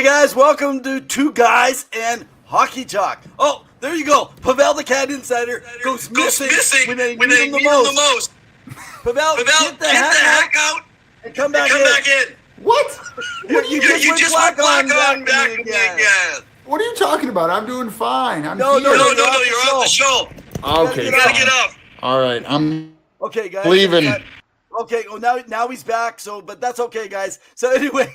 guys, welcome to Two Guys and Hockey Talk. Oh, there you go. Pavel the Cat Insider goes missing when they need him the most. Pavel, get the heck out and come back in. What? You just went black on back again. What are you talking about? I'm doing fine. No, you're off the show. Okay. You gotta get up. All right, I'm okay, guys. leaving. Okay, well now he's back. But that's okay, guys. So anyway,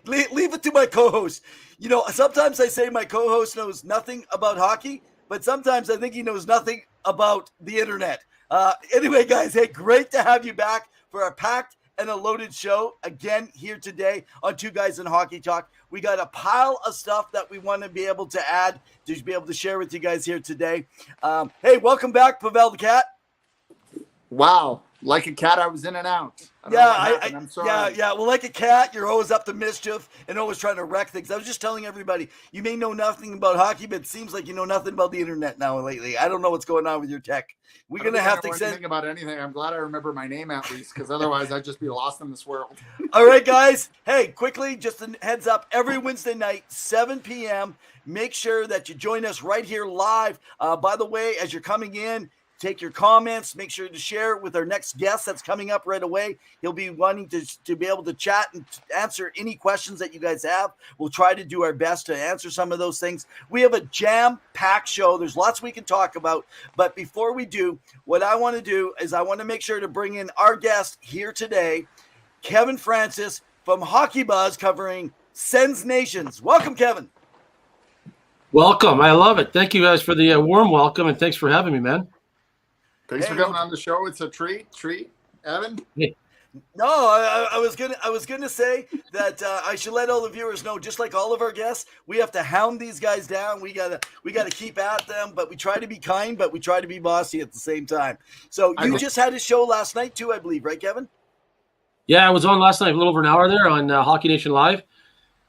leave it to my co-host. You know, sometimes I say my co-host knows nothing about hockey, but sometimes I think he knows nothing about the internet. Anyway, guys, hey, great to have you back for our packed and a loaded show again here today on Two Guys in Hockey Talk. We got a pile of stuff that we want to be able to add to be able to share with you guys here today. Hey, welcome back, Pavel the Cat. Wow, like a cat, I was in and out. I'm sorry. Yeah. Well, like a cat, you're always up to mischief and always trying to wreck things. I was just telling everybody, you may know nothing about hockey, but it seems like you know nothing about the internet now lately. I don't know what's going on with your tech. We're going to have to think about anything. I'm glad I remember my name at least, because otherwise I'd just be lost in this world. All right, guys. Hey, quickly, just a heads up, every Wednesday night, 7 p.m., make sure that you join us right here live. By the way, as you're coming in, take your comments. Make sure to share it with our next guest that's coming up right away. He'll be wanting to be able to chat and answer any questions that you guys have. We'll try to do our best to answer some of those things. We have a jam-packed show. There's lots we can talk about. But before we do, what I want to do is I want to make sure to bring in our guest here today, Kevin Francis from HOCKYBUZZ, covering Sens Nations. Welcome, Kevin. Welcome. I love it. Thank you guys for the warm welcome, and thanks for having me, man. Thanks for coming on the show. It's a treat, Evan. Yeah. No, I was gonna say that I should let all the viewers know, just like all of our guests, we have to hound these guys down. We gotta keep at them, but we try to be kind, but we try to be bossy at the same time. So you just had a show last night too, I believe, right, Kevin? Yeah, I was on last night, a little over an hour there on Hockey Nation Live.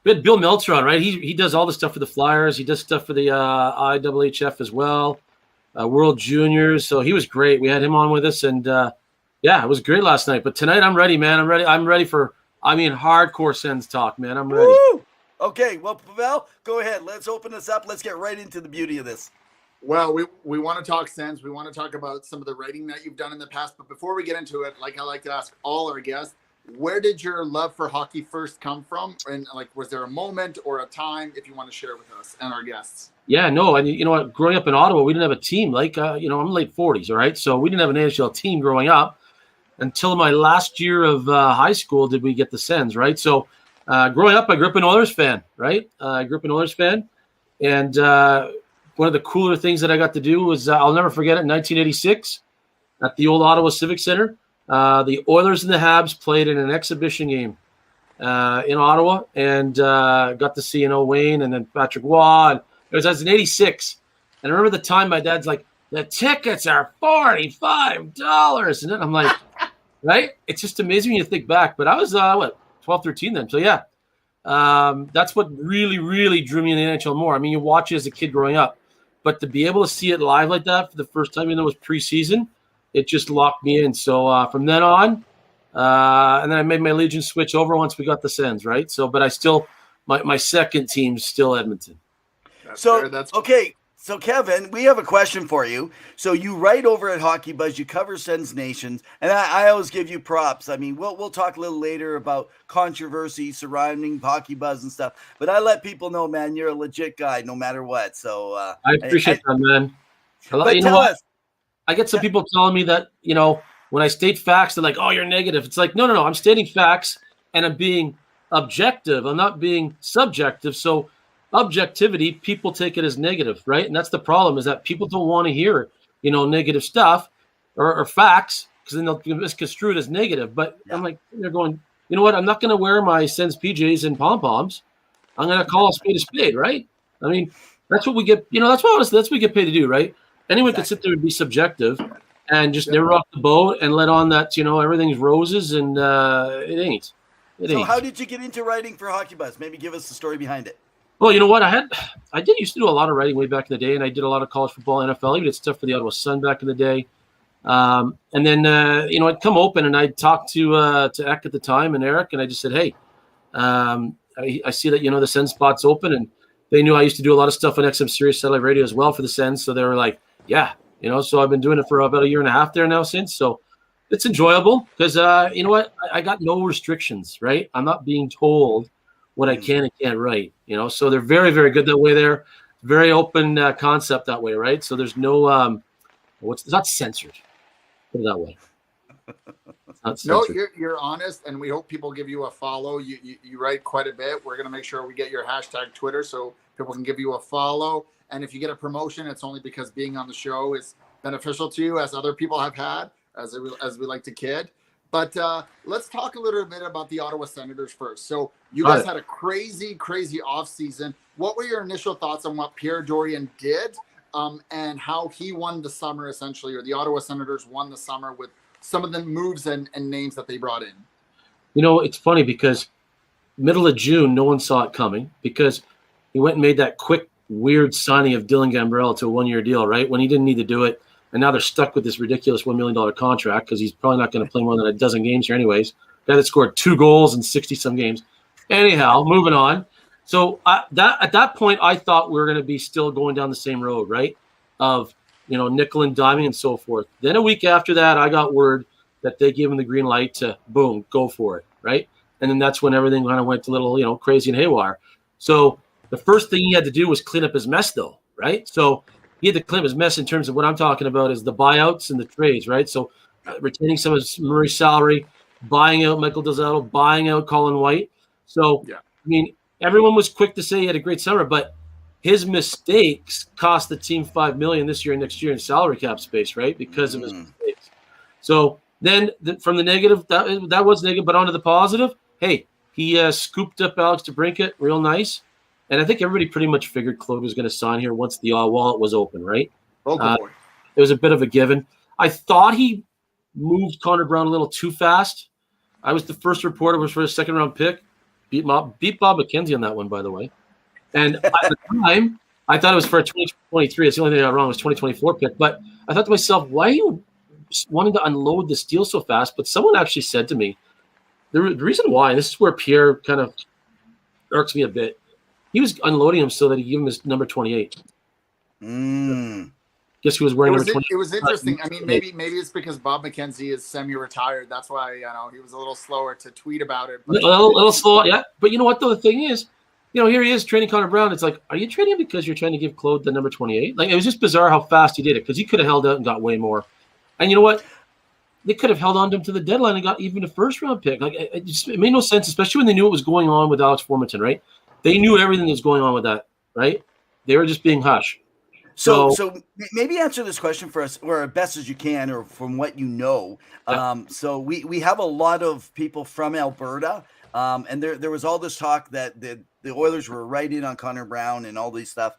We had Bill Meltzer on, right? He does all the stuff for the Flyers. He does stuff for the IHF as well. World Juniors, so he was great. We had him on with us, and it was great last night. But tonight, I'm ready, man. I'm ready for, hardcore Sens talk, man. I'm ready. Woo! Okay, well, Pavel, go ahead. Let's open this up. Let's get right into the beauty of this. Well, we want to talk Sens. We want to talk about some of the writing that you've done in the past. But before we get into it, like I like to ask all our guests, where did your love for hockey first come from? And was there a moment or a time, if you want to share with us and our guests? Yeah, no, and you know what? Growing up in Ottawa, we didn't have a team. I'm late 40s, all right? So we didn't have an NHL team growing up until my last year of high school did we get the Sens, right? So growing up, I grew up an Oilers fan, right? And one of the cooler things that I got to do was, I'll never forget it, in 1986 at the old Ottawa Civic Center, the Oilers and the Habs played in an exhibition game in Ottawa, and got to see Wayne and then Patrick Waugh. It was in 86. And I remember the time my dad's like, the tickets are $45. And then I'm like, right? It's just amazing when you think back. But I was, 12, 13 then. So, yeah, that's what really, really drew me in the NHL more. I mean, you watch it as a kid growing up. But to be able to see it live like that for the first time, even though it was preseason, it just locked me in. So from then on, and then I made my allegiance switch over once we got the Sens, right? So, but I still, my second team's still Edmonton. Okay. So, Kevin, we have a question for you. So you write over at HOCKYBUZZ, you cover Sens Nations, and I always give you props. I mean, we'll talk a little later about controversy surrounding HOCKYBUZZ and stuff, but I let people know, man, you're a legit guy no matter what. So I appreciate that, man. But tell us. I get some people telling me that, when I state facts, they're like, oh, you're negative. It's like, no. I'm stating facts, and I'm being objective. I'm not being subjective. So objectivity, people take it as negative, right? And that's the problem, is that people don't want to hear, negative stuff or facts, because then they'll misconstrue it as negative. But yeah. I'm like, they're going, you know what? I'm not going to wear my Sens PJs and pom-poms. I'm going to call a spade, right? I mean, that's what we get, that's what we get paid to do, right? Anyone can sit there and be subjective and just never rock the boat and let on that, everything's roses, and it ain't. So how did you get into writing for HOCKYBUZZ? Maybe give us the story behind it. Well, you know what? I did used to do a lot of writing way back in the day, and I did a lot of college football, NFL. I did stuff for the Ottawa Sun back in the day. And then, I'd come open and I'd talk to Eck at the time and Eric, and I just said, hey, I see that, the Sens spot's open, and they knew I used to do a lot of stuff on XM Sirius Satellite Radio as well for the Sens. So they were like, yeah, so I've been doing it for about a year and a half there now since. So it's enjoyable because, you know what? I got no restrictions, right? I'm not being told what I can and can't write, so they're very, very good that way there. Very open concept that way, right? So there's no, it's not censored. Put it that way. No, you're honest, and we hope people give you a follow. You write quite a bit. We're going to make sure we get your hashtag Twitter so people can give you a follow. And if you get a promotion, it's only because being on the show is beneficial to you, as other people have had, as we like to kid. But let's talk a little bit about the Ottawa Senators first. So you guys had a crazy, crazy offseason. What were your initial thoughts on what Pierre Dorion did and how he won the summer, essentially, or the Ottawa Senators won the summer with some of the moves and names that they brought in? It's funny because middle of June, no one saw it coming because he went and made that quick, weird signing of Dylan Gambrell to a one-year deal, right, when he didn't need to do it. And now they're stuck with this ridiculous $1 million contract because he's probably not going to play more than a dozen games here anyways. Guy that scored 2 goals in 60-some games. Anyhow, moving on. So at that point, I thought we were going to be still going down the same road, right, of nickel and diming and so forth. Then a week after that, I got word that they gave him the green light to, boom, go for it, right? And then that's when everything kind of went a little, crazy and haywire. So the first thing he had to do was clean up his mess, though, right? So he had to clean up his mess in terms of what I'm talking about is the buyouts and the trades, right? So retaining some of Murray's salary, buying out Michael Delzato, buying out Colin White. So, everyone was quick to say he had a great summer, but his mistakes cost the team $5 million this year and next year in salary cap space, right? Because of his mistakes. So then from the negative, that was negative, but on to the positive. Hey, he scooped up Alex DeBrincat real nice. And I think everybody pretty much figured Claude was going to sign here once the wallet was open, right? Oh, boy. It was a bit of a given. I thought he moved Connor Brown a little too fast. I was the first reporter, was for a second-round pick. Beat Bob McKenzie on that one, by the way. And at the time, I thought it was for a 2023. It's the only thing I got wrong. It was 2024 pick. But I thought to myself, why are you wanting to unload this deal so fast? But someone actually said to me, the reason why, and this is where Pierre kind of irks me a bit, he was unloading him so that he gave him his number 28. Guess he was wearing number 28. It was interesting. I mean, maybe it's because Bob McKenzie is semi-retired. That's why he was a little slower to tweet about it. But a little slow, yeah. But you know what, though? The thing is, here he is trading Connor Brown. It's like, are you trading because you're trying to give Claude the number 28? Like, it was just bizarre how fast he did it because he could have held out and got way more. And you know what? They could have held on to him to the deadline and got even a first-round pick. Like, it made no sense, especially when they knew what was going on with Alex Formanton, right? They knew everything that was going on with that, right? They were just being hush. So maybe answer this question for us, or as best as you can, or from what you know. So we have a lot of people from Alberta, and there was all this talk that the Oilers were right in on Connor Brown and all these stuff.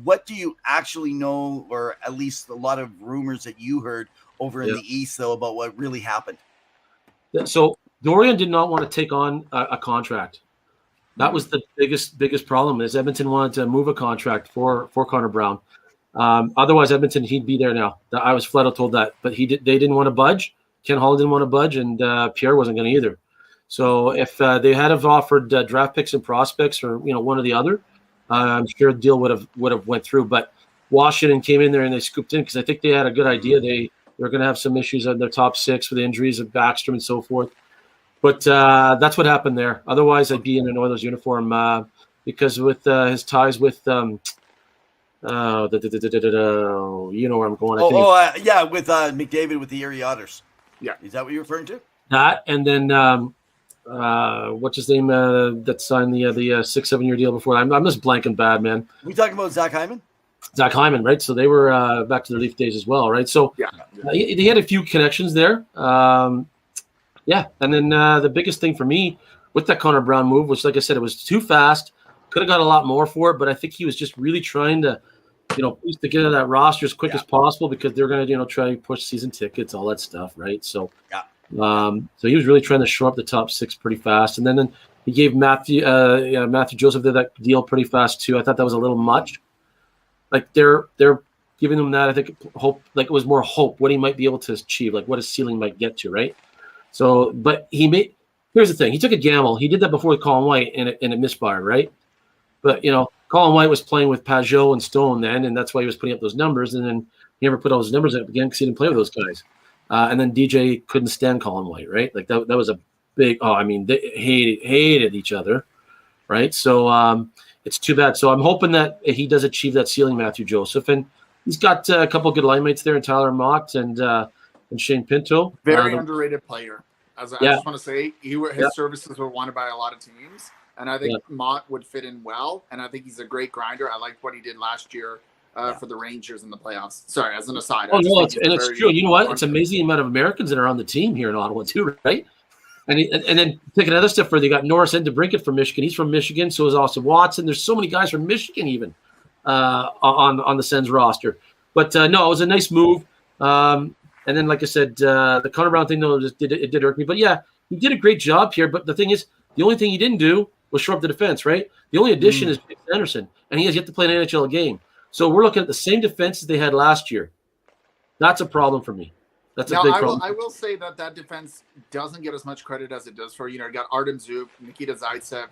What do you actually know, or at least a lot of rumors that you heard over in the East, though, about what really happened? So Dorion did not want to take on a contract. That was the biggest problem is Edmonton wanted to move a contract for Connor Brown. Otherwise, Edmonton, he'd be there now. I was flat out told that, but they didn't want to budge. Ken Hall didn't want to budge, and Pierre wasn't going to either. So if they had have offered draft picks and prospects, or one or the other, I'm sure the deal would have went through. But Washington came in there and they scooped in because I think they had a good idea. They were going to have some issues on their top 6 with injuries of Backstrom and so forth. But that's what happened there. Otherwise, I'd be in an Oilers uniform because with his ties with you know where I'm going. With McDavid with the Erie Otters. Yeah, is that what you're referring to? That, and then what's his name that signed the 6-7 year deal before? I'm just blanking bad, man. We talking about Zach Hyman? Zach Hyman, right? So they were back to their Leaf days as well, right? So they had a few connections there. Yeah, and then the biggest thing for me with that Connor Brown move, which, like I said, it was too fast. Could have got a lot more for it, but I think he was just really trying to, piece together that roster as quick as possible because they're going to, try to push season tickets, all that stuff, right? So, so he was really trying to shore up the top 6 pretty fast, and then he gave Matthew Joseph that deal pretty fast too. I thought that was a little much. Like they're giving him that. I think hope, like it was more hope what he might be able to achieve, like what his ceiling might get to, right? So, but he here's the thing. He took a gamble. He did that before with Colin White, and it misfired, right? But, Colin White was playing with Pajot and Stone then, and that's why he was putting up those numbers. And then he never put all those numbers up again because he didn't play with those guys. And then DJ couldn't stand Colin White, right? Like that was a big. They hated each other, right? So it's too bad. So I'm hoping that he does achieve that ceiling, Matthew Joseph, and he's got a couple of good line mates there, in Tyler Mott and Shane Pinto. Very underrated player. I just want to say his services were wanted by a lot of teams, and I think Mott would fit in well. And I think he's a great grinder. I liked what he did last year for the Rangers in the playoffs. Sorry, as an aside. Oh no, it's true. You know what? It's amazing the amount of Americans that are on the team here in Ottawa too, right? And then take another step further. You got Norris and DeBrincat from Michigan. He's from Michigan. So is Austin Watson. There's so many guys from Michigan even on the Sens roster. But no, it was a nice move. And then, like I said, the Connor Brown thing, though, it did irk me. But yeah, he did a great job here. But the thing is, the only thing he didn't do was shore up the defense, right? The only addition is Jake Sanderson, and he has yet to play an NHL game. So we're looking at the same defense that they had last year. That's a problem for me. That's a big problem. I will say that defense doesn't get as much credit as it does for, you got Artem Zub, Nikita Zaitsev,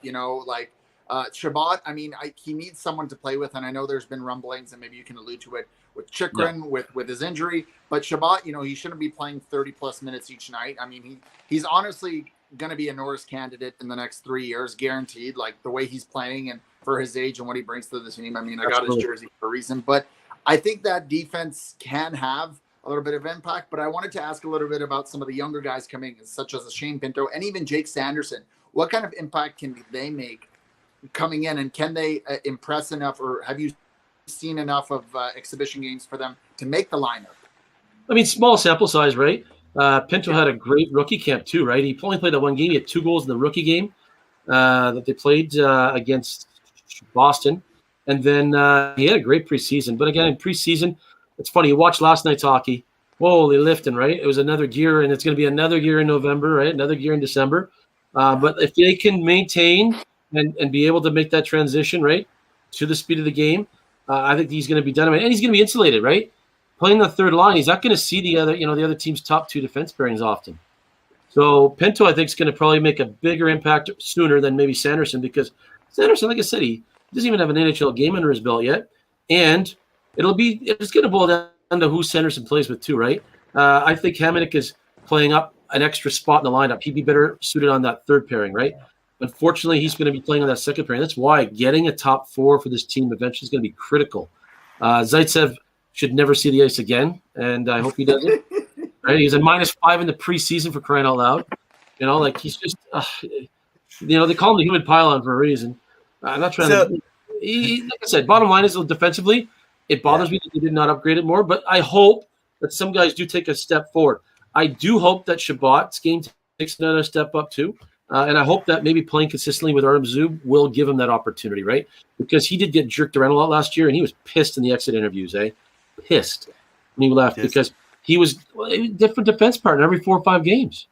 Shabbat. I mean, he needs someone to play with, and I know there's been rumblings, and maybe you can allude to it with Chikrin with his injury. But Shabbat, he shouldn't be playing 30-plus minutes each night. I mean, he's honestly going to be a Norris candidate in the next 3 years, guaranteed, like the way he's playing and for his age and what he brings to the team. I mean, I got his jersey for a reason. But I think that defense can have a little bit of impact. But I wanted to ask a little bit about some of the younger guys coming, such as Shane Pinto and even Jake Sanderson. What kind of impact can they make coming in, and can they impress enough, or have you seen enough of exhibition games for them to make the lineup? I mean, small sample size, right? Pinto had a great rookie camp too, right? He only played that one game. He had 2 goals in the rookie game that they played against Boston. And then he had a great preseason. But again, in preseason, it's funny. You watch last night's hockey. Holy lifting, right? It was another gear, and it's going to be another gear in November, right? Another gear in December. But if they can maintain and be able to make that transition, right, to the speed of the game, I think he's going to be dynamite. And he's going to be insulated, right? Playing the third line, he's not going to see the other team's top 2 defense pairings often. So Pinto, I think, is going to probably make a bigger impact sooner than maybe Sanderson, because Sanderson, like I said, he doesn't even have an NHL game under his belt yet. And it's going to boil down to who Sanderson plays with too, right? I think Hamonic is playing up an extra spot in the lineup. He'd be better suited on that third pairing, right? Unfortunately, he's going to be playing on that second pairing. That's why getting a top 4 for this team eventually is going to be critical. Zaitsev should never see the ice again, and I hope he doesn't. Right? He's a -5 in the preseason, for crying out loud. He's just, they call him the human pylon for a reason. I'm not trying to. Like I said, bottom line is defensively, it bothers me that they did not upgrade it more. But I hope that some guys do take a step forward. I do hope that Shabbat's game takes another step up too. And I hope that maybe playing consistently with Artem Zub will give him that opportunity, right? Because he did get jerked around a lot last year, and he was pissed in the exit interviews, pissed when he left, because he was a different defense partner every 4 or 5 games.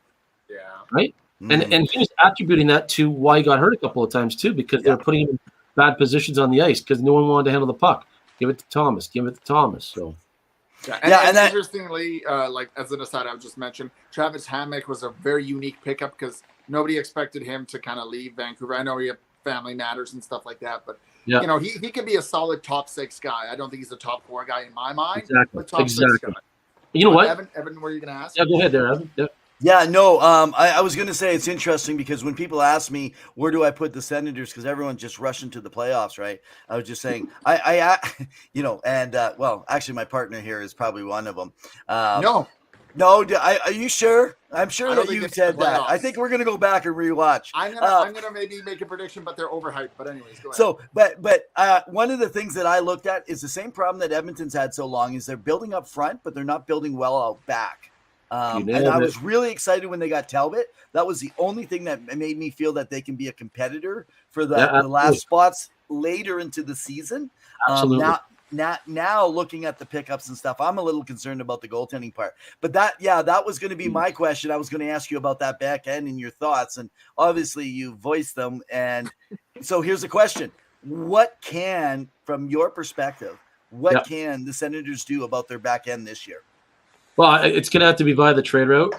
Yeah. Right? Mm-hmm. And he was attributing that to why he got hurt a couple of times too, because they were putting him in bad positions on the ice because no one wanted to handle the puck. Give it to Thomas. So. And interestingly, as an aside, I would just mention Travis Hamonic was a very unique pickup because nobody expected him to kind of leave Vancouver. I know he had family matters and stuff like that, but he could be a solid top 6 guy. I don't think he's a top 4 guy in my mind, but top 6 guy. You know what? Evan, were you going to ask? Yeah, go ahead there, Evan. Yeah. Yeah, no, I was going to say it's interesting because when people ask me, where do I put the Senators? Because everyone's just rushing to the playoffs, right? I was just saying, actually my partner here is probably one of them. No, are you sure? I'm sure that you said that. I think we're going to go back and rewatch. I'm gonna maybe make a prediction, but they're overhyped. But anyways, go ahead. So, but one of the things that I looked at is the same problem that Edmonton's had so long is they're building up front, but they're not building well out back. And I was really excited when they got Talbot. That was the only thing that made me feel that they can be a competitor for the last spots later into the season. Absolutely. Now looking at the pickups and stuff, I'm a little concerned about the goaltending part. But that was going to be my question. I was going to ask you about that back end and your thoughts. And obviously you voiced them. And so here's the question. From your perspective, what can the Senators do about their back end this year? Well, it's going to have to be via the trade route.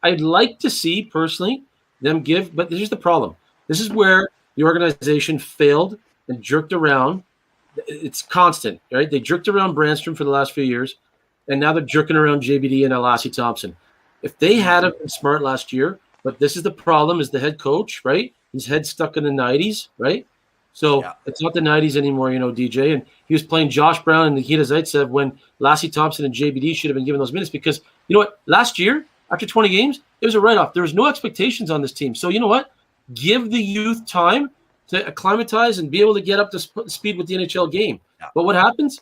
I'd like to see personally them give, but here's the problem. This is where the organization failed and jerked around. It's constant, right? They jerked around Brandstrom for the last few years, and now they're jerking around JBD and Lassie Thompson. If they had been smart last year, but this is the problem, is the head coach, right? His head's stuck in the 90s, right? So it's not the 90s anymore, DJ. And he was playing Josh Brown and Nikita Zaitsev when Lassie Thompson and JBD should have been given those minutes because, you know what, last year, after 20 games, it was a write-off. There was no expectations on this team. So you know what? Give the youth time to acclimatize and be able to get up to speed with the NHL game. Yeah. But what happens?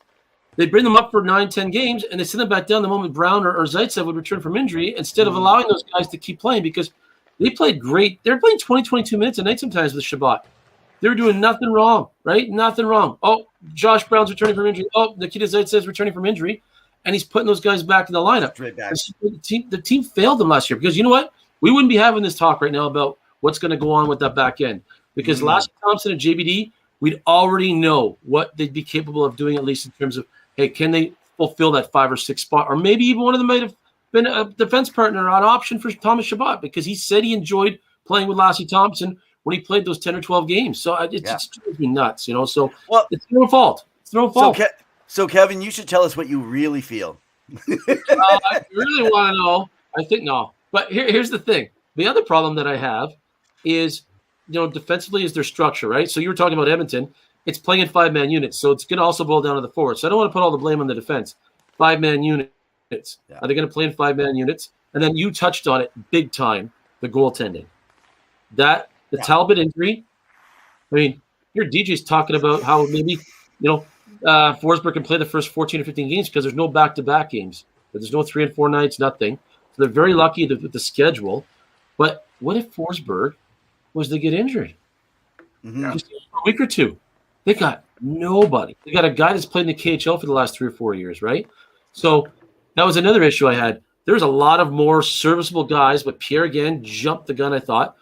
They bring them up for 9-10 games, and they send them back down the moment Brown or Zaitsev would return from injury instead of allowing those guys to keep playing because they played great. They're playing 20, 22 minutes a night sometimes with Shabbat. They were doing nothing wrong, right? Nothing wrong. Oh, Josh Brown's returning from injury. Oh, Nikita Zaitsev's returning from injury, and he's putting those guys back in the lineup. Right back. The team failed them last year because you know what? We wouldn't be having this talk right now about what's going to go on with that back end because Lassie Thompson and JBD, we'd already know what they'd be capable of doing, at least in terms of, hey, can they fulfill that 5 or 6 spot? Or maybe even one of them might have been a defense partner on option for Thomas Shabbat because he said he enjoyed playing with Lassie Thompson when he played those 10 or 12 games. So it just drives me nuts, So it's no fault. It's no fault. So Kevin, you should tell us what you really feel. I really want to know. I think no. But here's the thing. The other problem that I have is, defensively is their structure, right? So you were talking about Edmonton. It's playing in 5-man units. So it's going to also boil down to the forwards. So I don't want to put all the blame on the defense. 5-man units. Yeah. Are they going to play in 5-man units? And then you touched on it big time, the goaltending. The Talbot injury. I mean, your DJ's talking about how maybe, Forsberg can play the first 14 or 15 games because there's no back-to-back games. There's no 3 and 4 nights, nothing. So they're very lucky with the schedule. But what if Forsberg was to get injured? Just for a week or two. They got nobody. They got a guy that's played in the KHL for the last 3 or 4 years, right? So that was another issue I had. There's a lot of more serviceable guys, but Pierre again jumped the gun, I thought,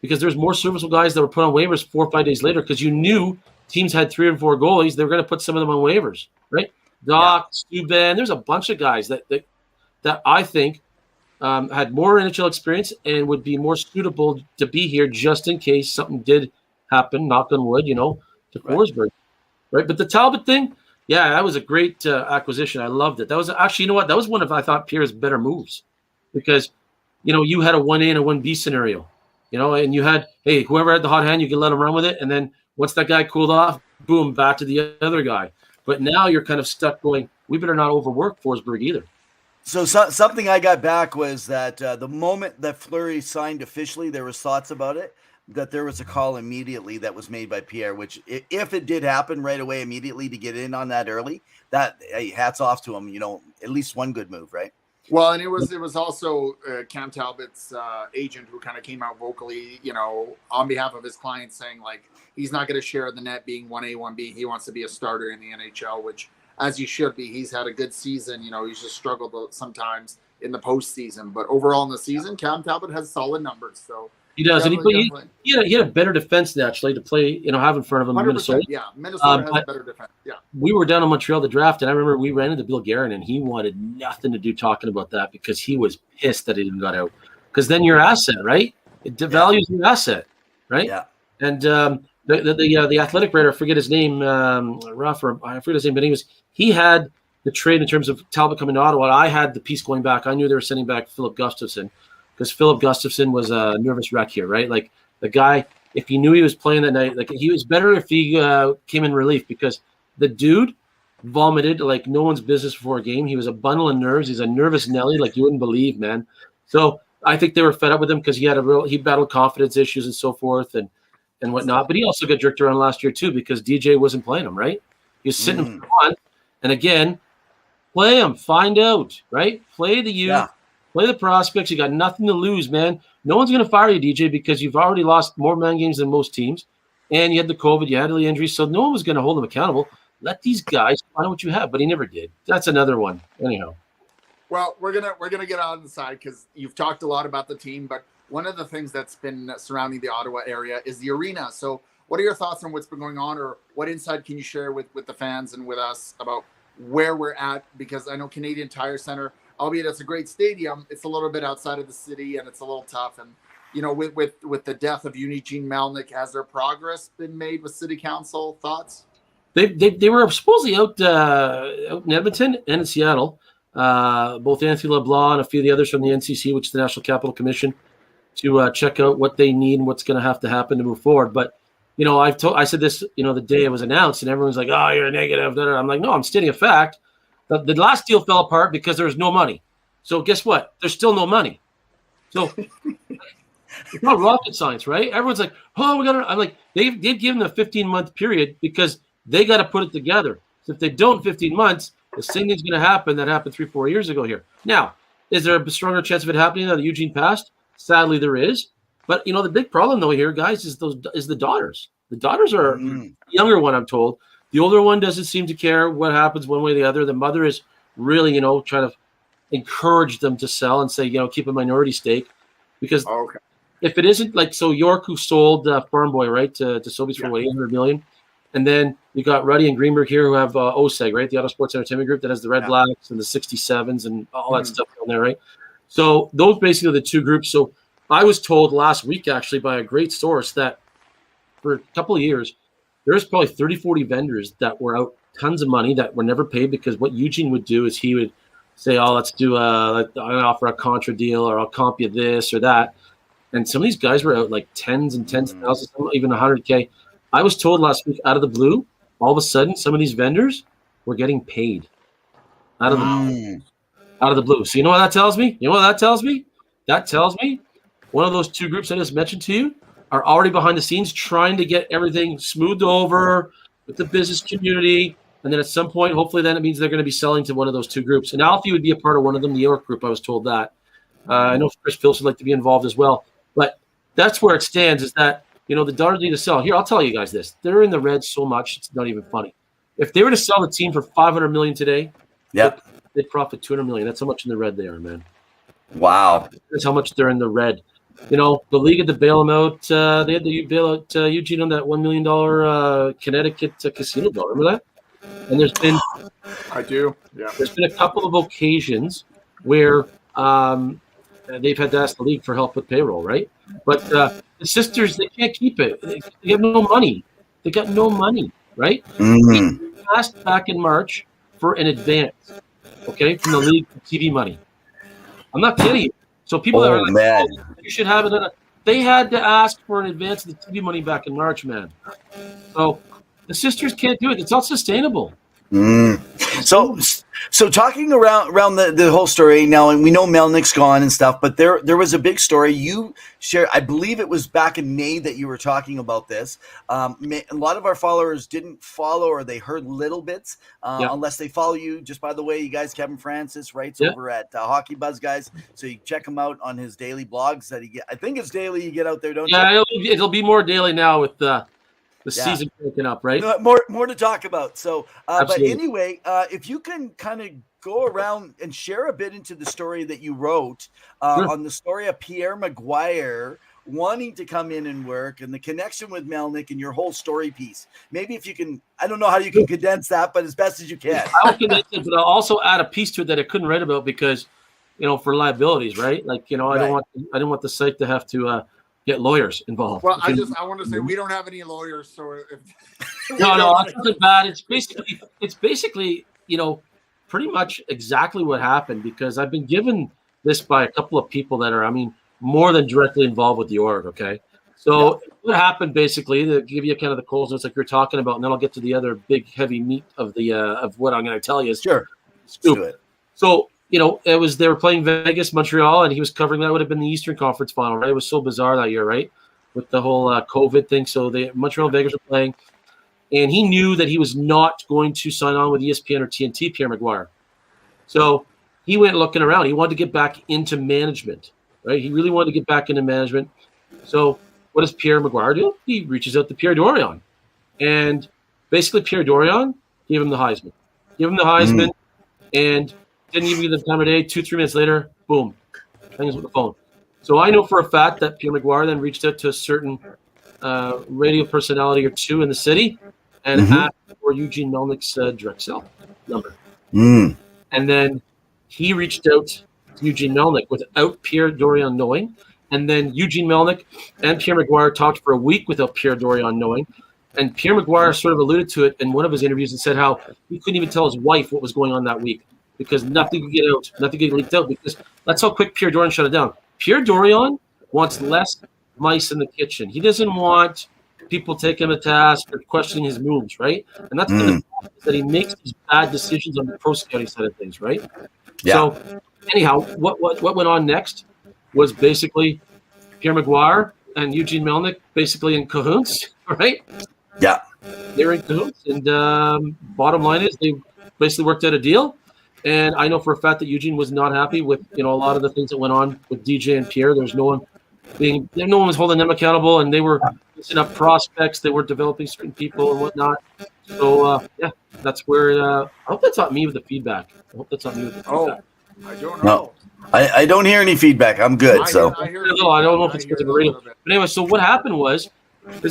because there's more serviceable guys that were put on waivers 4 or 5 days later because you knew teams had 3 or 4 goalies. They were going to put some of them on waivers, right? Doc, Subban, there's a bunch of guys that I think had more NHL experience and would be more suitable to be here just in case something did happen, knock on wood, to Forsberg, right? But the Talbot thing, that was a great acquisition. I loved it. That was actually, that was one of, I thought, Pierre's better moves because, you had a 1A and a 1B scenario, and you had, hey, whoever had the hot hand, you can let him run with it. And then once that guy cooled off, boom, back to the other guy. But now you're kind of stuck going, we better not overwork Forsberg either. So something I got back was that the moment that Fleury signed officially, there was thoughts about it, that there was a call immediately that was made by Pierre, which if it did happen right away immediately to get in on that early, that hats off to him, at least one good move, right? Well, and it was also Cam Talbot's agent who kind of came out vocally, on behalf of his clients saying like he's not going to share the net being 1A, 1B. He wants to be a starter in the NHL, which as he should be. He's had a good season. He's just struggled sometimes in the postseason, but overall in the season, Cam Talbot has solid numbers. So he does, and he had a better defense naturally to play. Have in front of him in Minnesota. Yeah, Minnesota has a better defense. Yeah, we were down in Montreal the draft, and I remember we ran into Bill Guerin, and he wanted nothing to do talking about that because he was pissed that he didn't got out. Because then your asset, right? It devalues your asset, right? Yeah. And the athletic writer, I forget his name, Rafa, I forget his name, but he had the trade in terms of Talbot coming to Ottawa. I had the piece going back. I knew they were sending back Philip Gustafson. Because Philip Gustafson was a nervous wreck here, right? Like the guy, if he knew he was playing that night, like he was better if he came in relief because the dude vomited like no one's business before a game. He was a bundle of nerves. He's a nervous Nelly like you wouldn't believe, man. So I think they were fed up with him because he battled confidence issues and so forth and whatnot. But he also got jerked around last year too because DJ wasn't playing him, right? He was sitting in front, and again, play him, find out, right? Play the youth. Yeah. Play the prospects. You got nothing to lose, man. No one's going to fire you, DJ, because you've already lost more man games than most teams. And you had the COVID, you had the injuries, so no one was going to hold them accountable. Let these guys find out what you have, but he never did. That's another one. Anyhow. Well, we're gonna get on the side because you've talked a lot about the team, but one of the things that's been surrounding the Ottawa area is the arena. So what are your thoughts on what's been going on, or what insight can you share with the fans and with us about where we're at? Because I know Canadian Tire Center albeit it's a great stadium, it's a little bit outside of the city and it's a little tough. And, you know, with the death of Eugene Melnyk, has there progress been made with city council? Thoughts? They were supposedly out in Edmonton and in Seattle. Both Anthony LeBlanc and a few of the others from the NCC, which is the National Capital Commission, to check out what they need and what's going to happen to move forward. But, you know, I said this, you know, the day it was announced, and everyone's like, "Oh, you're negative." I'm like, no, I'm stating a fact. The last deal fell apart because there was no money. So guess what? There's still no money. So it's not rocket science, right? Everyone's like, "Oh, we got to." I'm like, they've given a 15-month period because they got to put it together. So if they don't, 15 months, the same thing's going to happen that happened 3-4 years ago here. Now, is there a stronger chance of it happening now that Eugene passed? Sadly, there is. But, you know, the big problem, though, here, guys, is the daughters. The daughters are the younger one, I'm told. The older one doesn't seem to care what happens one way or the other. The mother is really, you know, trying to encourage them to sell and say, you know, keep a minority stake. Because if it isn't like, so York, who sold Farm Boy, right, to Sobeys for what, $800 million. And then you got Ruddy and Greenberg here who have OSEG, right, the Auto Sports Entertainment Group that has the Red Blacks and the 67s and all that stuff down there, right? So those basically are the two groups. So I was told last week, actually, by a great source that for a couple of years, there's probably 30, 40 vendors that were out tons of money that were never paid, because what Eugene would do is he would say, "Oh, let's do I'll offer a contra deal, or I'll comp you this or that." And some of these guys were out like tens and tens of thousands, even 100K. I was told last week, out of the blue, all of a sudden, some of these vendors were getting paid out of the blue. So you know what that tells me? That tells me one of those two groups I just mentioned to you are already behind the scenes trying to get everything smoothed over with the business community. And then at some point, hopefully then it means they're going to be selling to one of those two groups. And Alfie would be a part of one of them, the York group. I was told that. I know Chris Phillips would like to be involved as well. But that's where it stands, is that, you know, the daughters need to sell. Here, I'll tell you guys this. They're in the red so much, it's not even funny. If they were to sell the team for $500 million today, they'd profit $200 million. That's how much in the red they are, man. Wow. That's how much they're in the red. You know, the league had to bail them out. They had to bail out Eugene on that $1 million Connecticut casino bill. Remember that? And there's been there's been a couple of occasions where they've had to ask the league for help with payroll, right? But the sisters, they can't keep it. They have no money. They got no money, right? We asked back in March for an advance, okay, from the league for TV money. I'm not kidding you. So people that are like, "Oh, you should have it," they had to ask for an advance of the TV money back in March, man. So the sisters can't do it. It's not sustainable. So talking around the whole story now, and we know Melnyk's gone and stuff, but there was a big story you shared. I believe it was back in May that you were talking about this. A lot of our followers didn't follow, or they heard little bits, unless they follow you. Just by the way, you guys, Kevin Francis writes over at HOCKYBUZZ, guys. So you check him out on his daily blogs that he get. I think it's daily you get out there, don't you? Yeah, it'll be more daily now with the season breaking up, right? More to talk about. So, but anyway, if you can kind of go around and share a bit into the story that you wrote on the story of Pierre Maguire wanting to come in and work, and the connection with Melnyk, and your whole story piece. Maybe if you can, I don't know how you can condense that, but as best as you can. I'll condense it, but I'll also add a piece to it that I couldn't write about because, you know, for liabilities, right? Like, you know, I didn't want the site to have to get lawyers involved. Well, I want to say we don't have any lawyers, so no, it's not bad. It's basically, you know, pretty much exactly what happened, because I've been given this by a couple of people that are, I mean, more than directly involved with the org. Okay, so what happened basically, to give you kind of the cold notes like you're talking about, and then I'll get to the other big heavy meat of the of what I'm going to tell you. Sure, scoop. Let's do it. So, you know, they were playing Vegas, Montreal, and he was covering that. Would have been the Eastern Conference final, right? It was so bizarre that year, right, with the whole COVID thing. So Montreal and Vegas were playing, and he knew that he was not going to sign on with ESPN or TNT, Pierre Maguire. So he went looking around. He wanted to get back into management, right? He really wanted to get back into management. So what does Pierre Maguire do? He reaches out to Pierre Dorion, and basically Pierre Dorion gave him the Heisman. And didn't even give them time of day. 2-3 minutes later, boom, hangs with the phone. So I know for a fact that Pierre Maguire then reached out to a certain radio personality or two in the city and asked for Eugene Melnyk's direct cell number. And then he reached out to Eugene Melnyk without Pierre Dorion knowing. And then Eugene Melnyk and Pierre McGuire talked for a week without Pierre Dorion knowing. And Pierre McGuire sort of alluded to it in one of his interviews and said how he couldn't even tell his wife what was going on that week because nothing could get out, nothing could get leaked out because that's how quick Pierre Dorion shut it down. Pierre Dorion wants less mice in the kitchen. He doesn't want people taking him to task or questioning his moves, right? And that's the problem, is that he makes these bad decisions on the pro scouting side of things, right? Yeah. So anyhow, what went on next was basically Pierre McGuire and Eugene Melnyk basically in cahoots, right? Yeah. They're in cahoots. And bottom line is they basically worked out a deal. And I know for a fact that Eugene was not happy with, a lot of the things that went on with DJ and Pierre. There's no one was holding them accountable, and they were missing up prospects. They were developing certain people and whatnot. So, that's where I hope that's not me with the feedback. I don't know. No, I don't hear any feedback. I'm good. I don't know if it's because of the radio. But anyway, so what happened is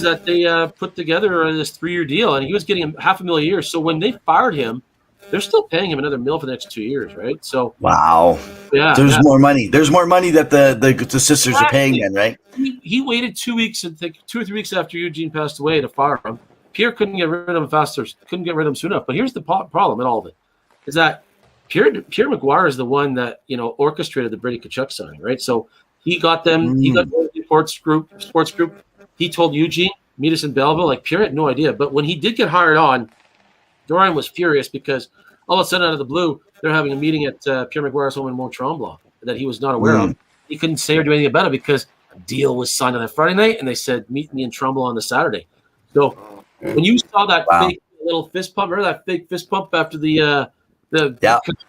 that they put together this 3-year deal, and he was getting $500,000 a year. So when they fired him, they're still paying him another $1 million for the next 2 years, right? So wow, yeah, there's more money. There's more money that the sisters are paying then, right? He waited 2 weeks, I think 2 or 3 weeks after Eugene passed away to fire him. Pierre couldn't get rid of him faster, couldn't get rid of him soon enough. But here's the problem in all of it, is that Pierre McGuire is the one that orchestrated the Brady Tkachuk signing, right? So he got them. He got the sports group. He told Eugene, meet us in Belleville. Like Pierre had no idea, but when he did get hired on, Dorion was furious because all of a sudden, out of the blue, they're having a meeting at Pierre McGuire's home in Mont Tremblant that he was not aware of. He couldn't say or do anything about it because a deal was signed on that Friday night, and they said, meet me in Tremblant on the Saturday. So when you saw that fake little fist pump, remember that fake fist pump after the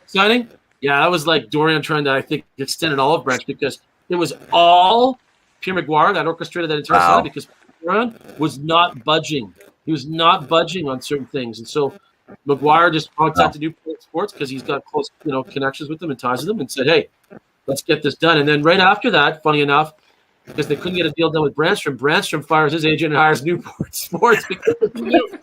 signing? Yeah, that was like Dorion trying to, I think, extend an olive branch because it was all Pierre McGuire that orchestrated that entire signing because Dorion was not budging. He was not budging on certain things. And so McGuire just contacted Newport Sports because he's got close, connections with them and ties with them and said, hey, let's get this done. And then right after that, funny enough, because they couldn't get a deal done with Brandstrom fires his agent and hires Newport Sports because he knew,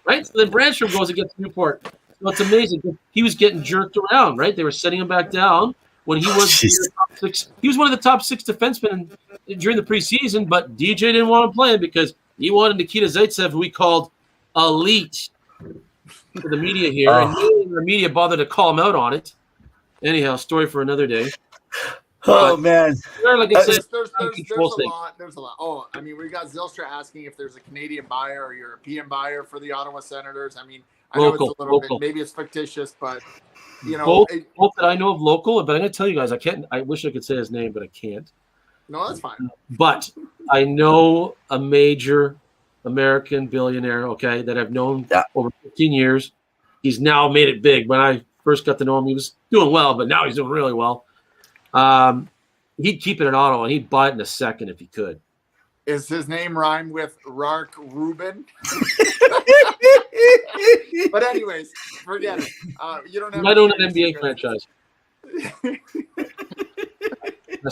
right? So then Brandstrom goes and gets Newport. So it's amazing. He was getting jerked around, right? They were setting him back down when he was top 6. He was one of the top 6 defensemen during the preseason, but DJ didn't want to play him because he wanted Nikita Zaitsev, who we called elite to the media here, and the media bothered to call him out on it. Anyhow, story for another day. Man. Like I said, there's a lot. Oh, I mean, we got Zylstra asking if there's a Canadian buyer or European buyer for the Ottawa Senators. I mean, I know it's a little bit, maybe it's fictitious, but both that I know of local, but I'm going to tell you guys, I wish I could say his name, but I can't. No, that's fine. But I know a major American billionaire, that I've known over 15 years. He's now made it big. When I first got to know him, he was doing well, but now he's doing really well. He'd keep it in Ottawa, and he'd buy it in a second if he could. Is his name rhyme with Rark Rubin? But anyways, forget it. You don't have. I don't an NBA franchise.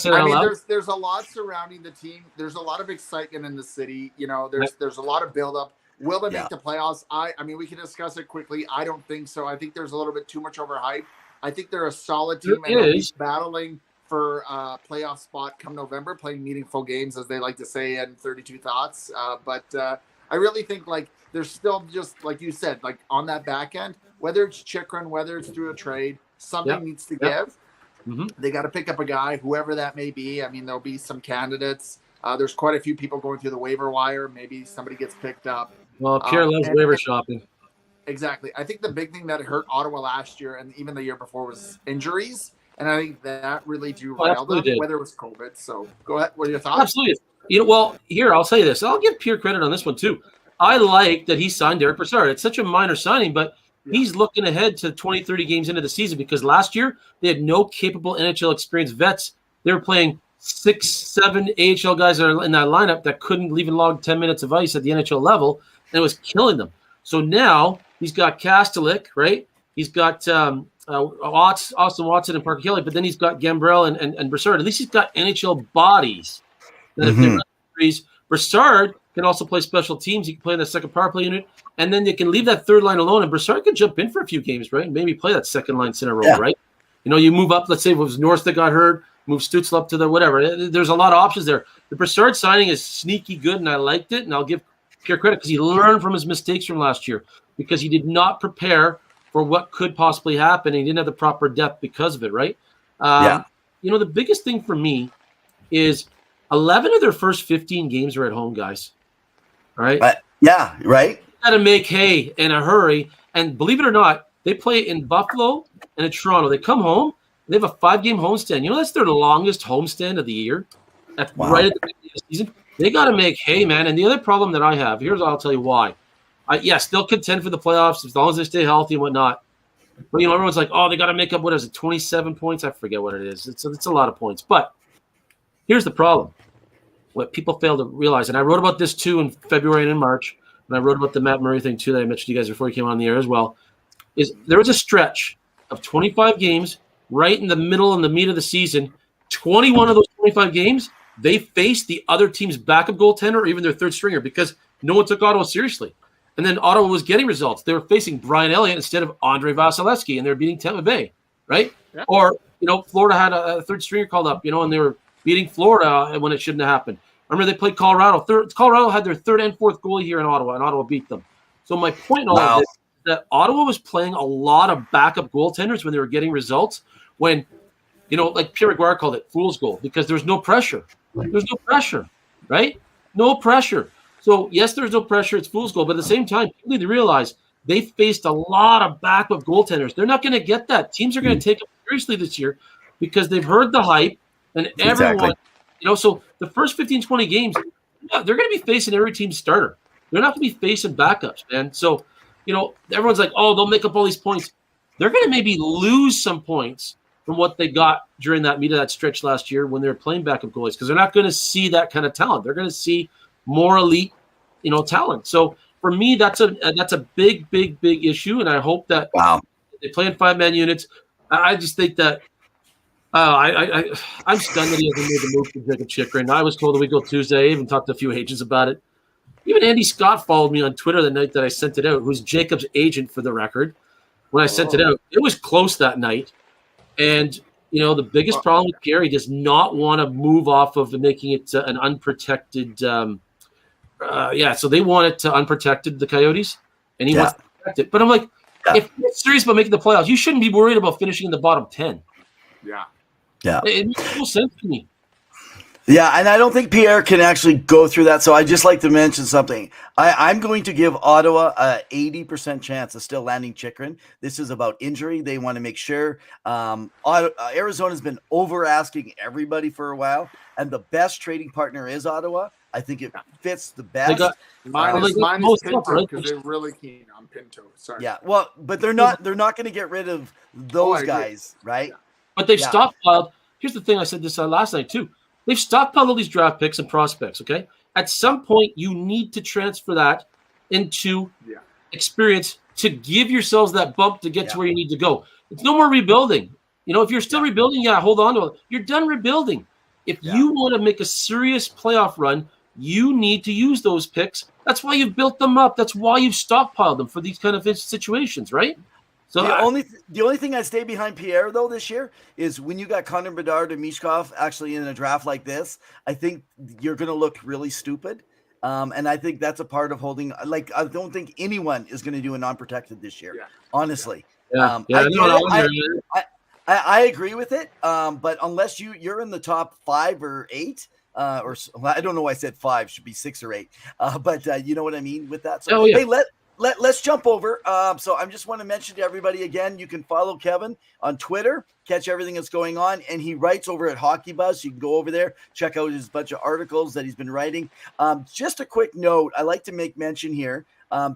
I mean, there's a lot surrounding the team. There's a lot of excitement in the city. There's a lot of buildup. Will they make the playoffs? I mean, we can discuss it quickly. I don't think so. I think there's a little bit too much overhype. I think they're a solid team and they'll be battling for a playoff spot come November, playing meaningful games, as they like to say in 32 Thoughts. But I really think there's still just like you said, on that back end, whether it's Chikrin, whether it's through a trade, something needs to give. Mm-hmm. They got to pick up a guy, whoever that may be. I mean, there'll be some candidates. There's quite a few people going through the waiver wire. Maybe somebody gets picked up. Well, Pierre loves waiver shopping. Exactly. I think the big thing that hurt Ottawa last year and even the year before was injuries. And I think that really derailed them, whether it was COVID. So go ahead. What are your thoughts? Absolutely. Here, I'll say this. I'll give Pierre credit on this one, too. I like that he signed Derek Brassard. It's such a minor signing, but he's looking ahead to 20, 30 games into the season because last year they had no capable NHL experienced vets. They were playing 6, 7 AHL guys that are in that lineup that couldn't even log 10 minutes of ice at the NHL level, and it was killing them. So now he's got Kastelik, right? He's got Austin Watson and Parker Kelly, but then he's got Gambrell and Brassard. At least he's got NHL bodies that if they're injuries. Brassard can also play special teams. He can play in the second power play unit, and then they can leave that third line alone, and Brassard can jump in for a few games, right? Maybe play that second line center role, right? You move up. Let's say if it was Norris that got hurt, move Stützle up to the whatever. There's a lot of options there. The Brassard signing is sneaky good, and I liked it, and I'll give Pierre credit because he learned from his mistakes from last year because he did not prepare for what could possibly happen, and he didn't have the proper depth because of it, right? The biggest thing for me is 11 of their first 15 games are at home, guys. All right? Right. You got to make hay in a hurry. And believe it or not, they play in Buffalo and in Toronto. They come home. They have a 5-game homestand. That's their longest homestand of the year. That's right at the beginning of the season. They got to make hay, man. And the other problem that I have, I'll tell you why. Yes, they'll contend for the playoffs as long as they stay healthy and whatnot. But, everyone's like, oh, they got to make up, 27 points? I forget what it is. It's a lot of points. But here's the problem. What people fail to realize, and I wrote about this too in February and in March, and I wrote about the Matt Murray thing too that I mentioned to you guys before you came on the air as well, is there was a stretch of 25 games right in the middle and the meat of the season. 21 of those 25 games, they faced the other team's backup goaltender or even their third stringer because no one took Ottawa seriously. And then Ottawa was getting results. They were facing Brian Elliott instead of Andre Vasilevsky, and they were beating Tampa Bay, right? Yeah. Or, Florida had a third stringer called up, and they were beating Florida when it shouldn't have happened. I remember they played Colorado. Colorado had their third and fourth goalie here in Ottawa, and Ottawa beat them. So my point in all of this is that Ottawa was playing a lot of backup goaltenders when they were getting results when, like Pierre Aguirre called it, fool's goal, because there's no pressure. There's no pressure, right? No pressure. So, yes, there's no pressure. It's fool's goal. But at the same time, people need to realize they faced a lot of backup goaltenders. They're not going to get that. Teams are going to take it seriously this year because they've heard the hype and everyone, so the first 15, 20 games, they're going to be facing every team's starter. They're not going to be facing backups, man. So, everyone's like, oh, they'll make up all these points. They're going to maybe lose some points from what they got during that meat of that stretch last year when they were playing backup goalies because they're not going to see that kind of talent. They're going to see more elite, talent. So for me, that's a big, big, big issue. And I hope that they play in 5-man units. I just think that I'm stunned that he hasn't made the move to Jacob Chychrun. I was told the week Tuesday. I even talked to a few agents about it. Even Andy Scott followed me on Twitter the night that I sent it out, who's Jacob's agent for the record. When I sent it out, it was close that night. And, the biggest problem with Gary does not want to move off of making it an unprotected so they want it to unprotected, the Coyotes, and he wants to protect it. But I'm like, if you're serious about making the playoffs, you shouldn't be worried about finishing in the bottom 10. Yeah. It makes no sense to me. Yeah, and I don't think Pierre can actually go through that. So I just like to mention something. I'm going to give Ottawa a 80% chance of still landing Chychrun. This is about injury. They want to make sure. Arizona's been over asking everybody for a while, and the best trading partner is Ottawa. I think it fits the best. Mine is Pinto because they're really keen on Pinto. Sorry. Yeah, well, but they're not going to get rid of those guys, right? Yeah. But they've stockpiled. Here's the thing. I said this last night too. They've stockpiled all these draft picks and prospects, okay? At some point, you need to transfer that into experience to give yourselves that bump to get to where you need to go. It's no more rebuilding. If you're still rebuilding, hold on to it. You're done rebuilding. If you want to make a serious playoff run, you need to use those picks. That's why you've built them up. That's why you've stockpiled them for these kind of situations, right? So the only thing I stay behind Pierre though this year is when you got Connor Bedard and Mishkov actually in a draft like this, I think you're going to look really stupid. And I think that's a part of holding. Like I don't think anyone is going to do a non-protected this year. Honestly, I agree with it. But unless you're in the top 5 or 8. Or I don't know why I said 5, should be 6 or 8. But you know what I mean with that. So hey, let's jump over. So I just want to mention to everybody again, you can follow Kevin on Twitter, catch everything that's going on. And he writes over at HOCKYBUZZ. You can go over there, check out his bunch of articles that he's been writing. Just a quick note, I like to make mention here.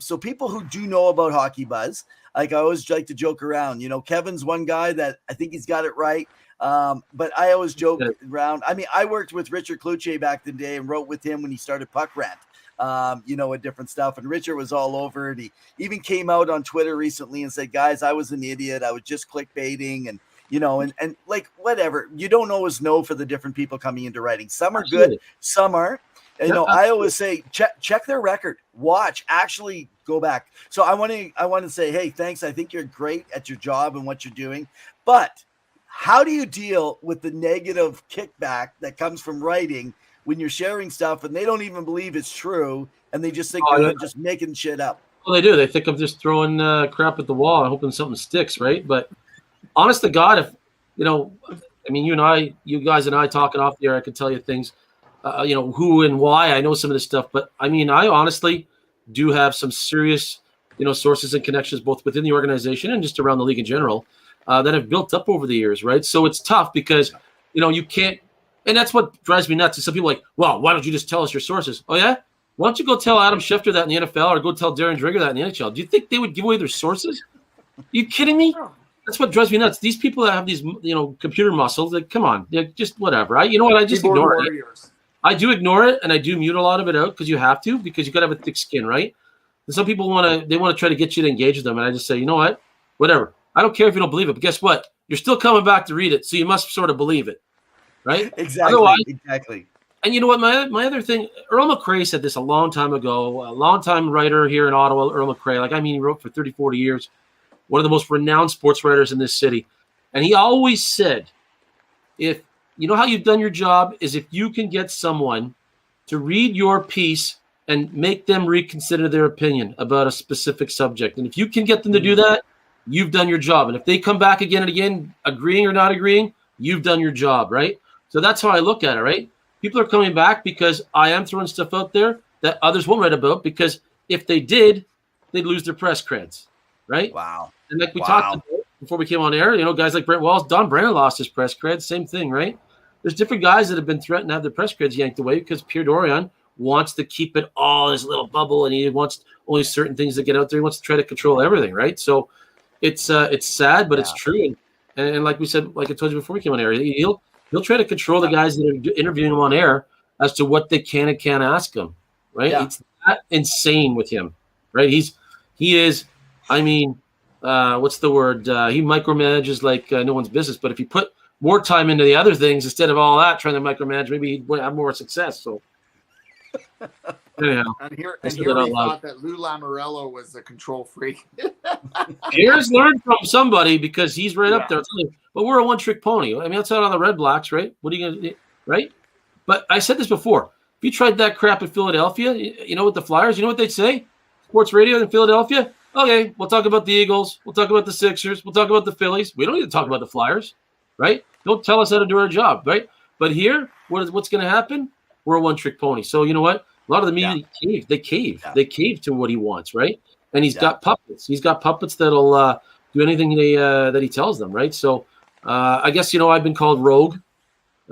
So people who do know about HOCKYBUZZ, like I always like to joke around, Kevin's one guy that I think he's got it right. But I always joke around. I mean, I worked with Richard Cloutier back in the day and wrote with him when he started Puck Rant. And different stuff. And Richard was all over it. He even came out on Twitter recently and said, guys, I was an idiot. I was just clickbaiting and, and like, whatever. You don't always know for the different people coming into writing. Some are good, some aren't. You know, I always say check their record, watch, actually go back. So I want to say, hey, thanks. I think you're great at your job and what you're doing, but how do you deal with the negative kickback that comes from writing when you're sharing stuff and they don't even believe it's true and they just think you're just making shit up? Well, they do. They think I'm just throwing crap at the wall and hoping something sticks, right? But honest to God, if I mean, you guys and I talking off the air, I could tell you things. Who and why I know some of this stuff, but I mean, I honestly do have some serious, sources and connections both within the organization and just around the league in general that have built up over the years, right? So it's tough because, you can't, and that's what drives me nuts. Is some people are like, well, why don't you just tell us your sources? Oh yeah, why don't you go tell Adam Schefter that in the NFL or go tell Darren Drigger that in the NHL? Do you think they would give away their sources? Are you kidding me? That's what drives me nuts. These people that have these, computer muscles, like, come on, they're just whatever. I just ignore it. I do ignore it, and I do mute a lot of it out because you have to, because you got to have a thick skin, right? And some people want to try to get you to engage with them, and I just say, you know what, whatever. I don't care if you don't believe it, but guess what? You're still coming back to read it, so you must sort of believe it, right? Exactly. And you know what? My other thing, Earl McRae said this a long time ago. A long-time writer here in Ottawa, Earl McRae. He wrote for 30, 40 years. One of the most renowned sports writers in this city, and he always said, if you know how you've done your job is if you can get someone to read your piece and make them reconsider their opinion about a specific subject. And if you can get them to do that, you've done your job. And if they come back again and again, agreeing or not agreeing, you've done your job, right? So that's how I look at it, right? People are coming back because I am throwing stuff out there that others won't write about, because if they did, they'd lose their press creds, right? Wow. And like we talked about before we came on air, guys like Brent Walls, Don Brennan lost his press creds, same thing, right? There's different guys that have been threatened to have their press creds yanked away because Pierre Dorion wants to keep it all in his little bubble, and he wants only certain things to get out there. He wants to try to control everything, right? So it's sad, but it's true. And like we said, like I told you before we came on air, he'll try to control the guys that are interviewing him on air as to what they can and can't ask him, right? Yeah. It's that insane with him, right? He is. I mean, what's the word? He micromanages like no one's business. But if you put more time into the other things instead of all that trying to micromanage, maybe he'd have more success. So, anyhow, and here we thought that Lou Lamoriello was a control freak. Here's learned from somebody, because he's right up there. But we're a one-trick pony. I mean, that's out on the Red Blacks, right? What are you going to do, right? But I said this before. If you tried that crap at Philadelphia, with the Flyers, you know what they'd say? Sports radio in Philadelphia? Okay, we'll talk about the Eagles. We'll talk about the Sixers. We'll talk about the Phillies. We don't need to talk about the Flyers. Right? Don't tell us how to do our job, right? But here, what's going to happen? We're a one-trick pony. So you know what? A lot of the media cave. They cave to what he wants, right? And he's got puppets. He's got puppets that'll do anything that he tells them, right? So I guess I've been called rogue,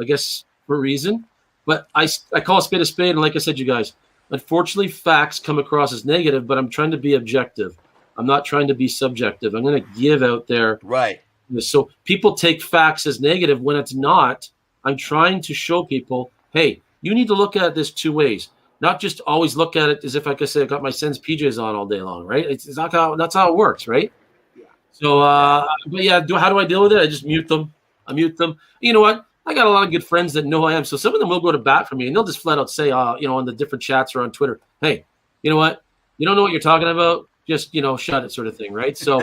I guess for a reason. But I call a spade, and like I said, you guys, unfortunately, facts come across as negative. But I'm trying to be objective. I'm not trying to be subjective. I'm going to give out there. Right. So people take facts as negative when it's not. I'm trying to show people, hey, you need to look at this two ways. Not just always look at it as if, like I said, I got my Sens PJs on all day long, right? It's not that's how it works, right? Yeah. So, but yeah, how do I deal with it? I just mute them. You know what? I got a lot of good friends that know who I am. So some of them will go to bat for me, and they'll just flat out say, on the different chats or on Twitter, hey, you know what? You don't know what you're talking about. Just, shut it, sort of thing, right? So,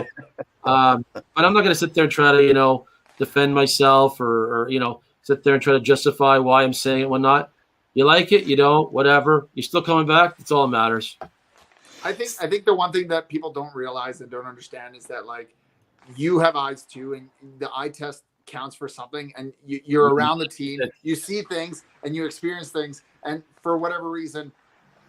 but I'm not going to sit there and try to, defend myself or sit there and try to justify why I'm saying it when not. You like it, you don't, whatever. You're still coming back. That's all that matters. I think the one thing that people don't realize and don't understand is that, like, you have eyes too, and the eye test counts for something, and you're around the team, you see things and you experience things, and for whatever reason,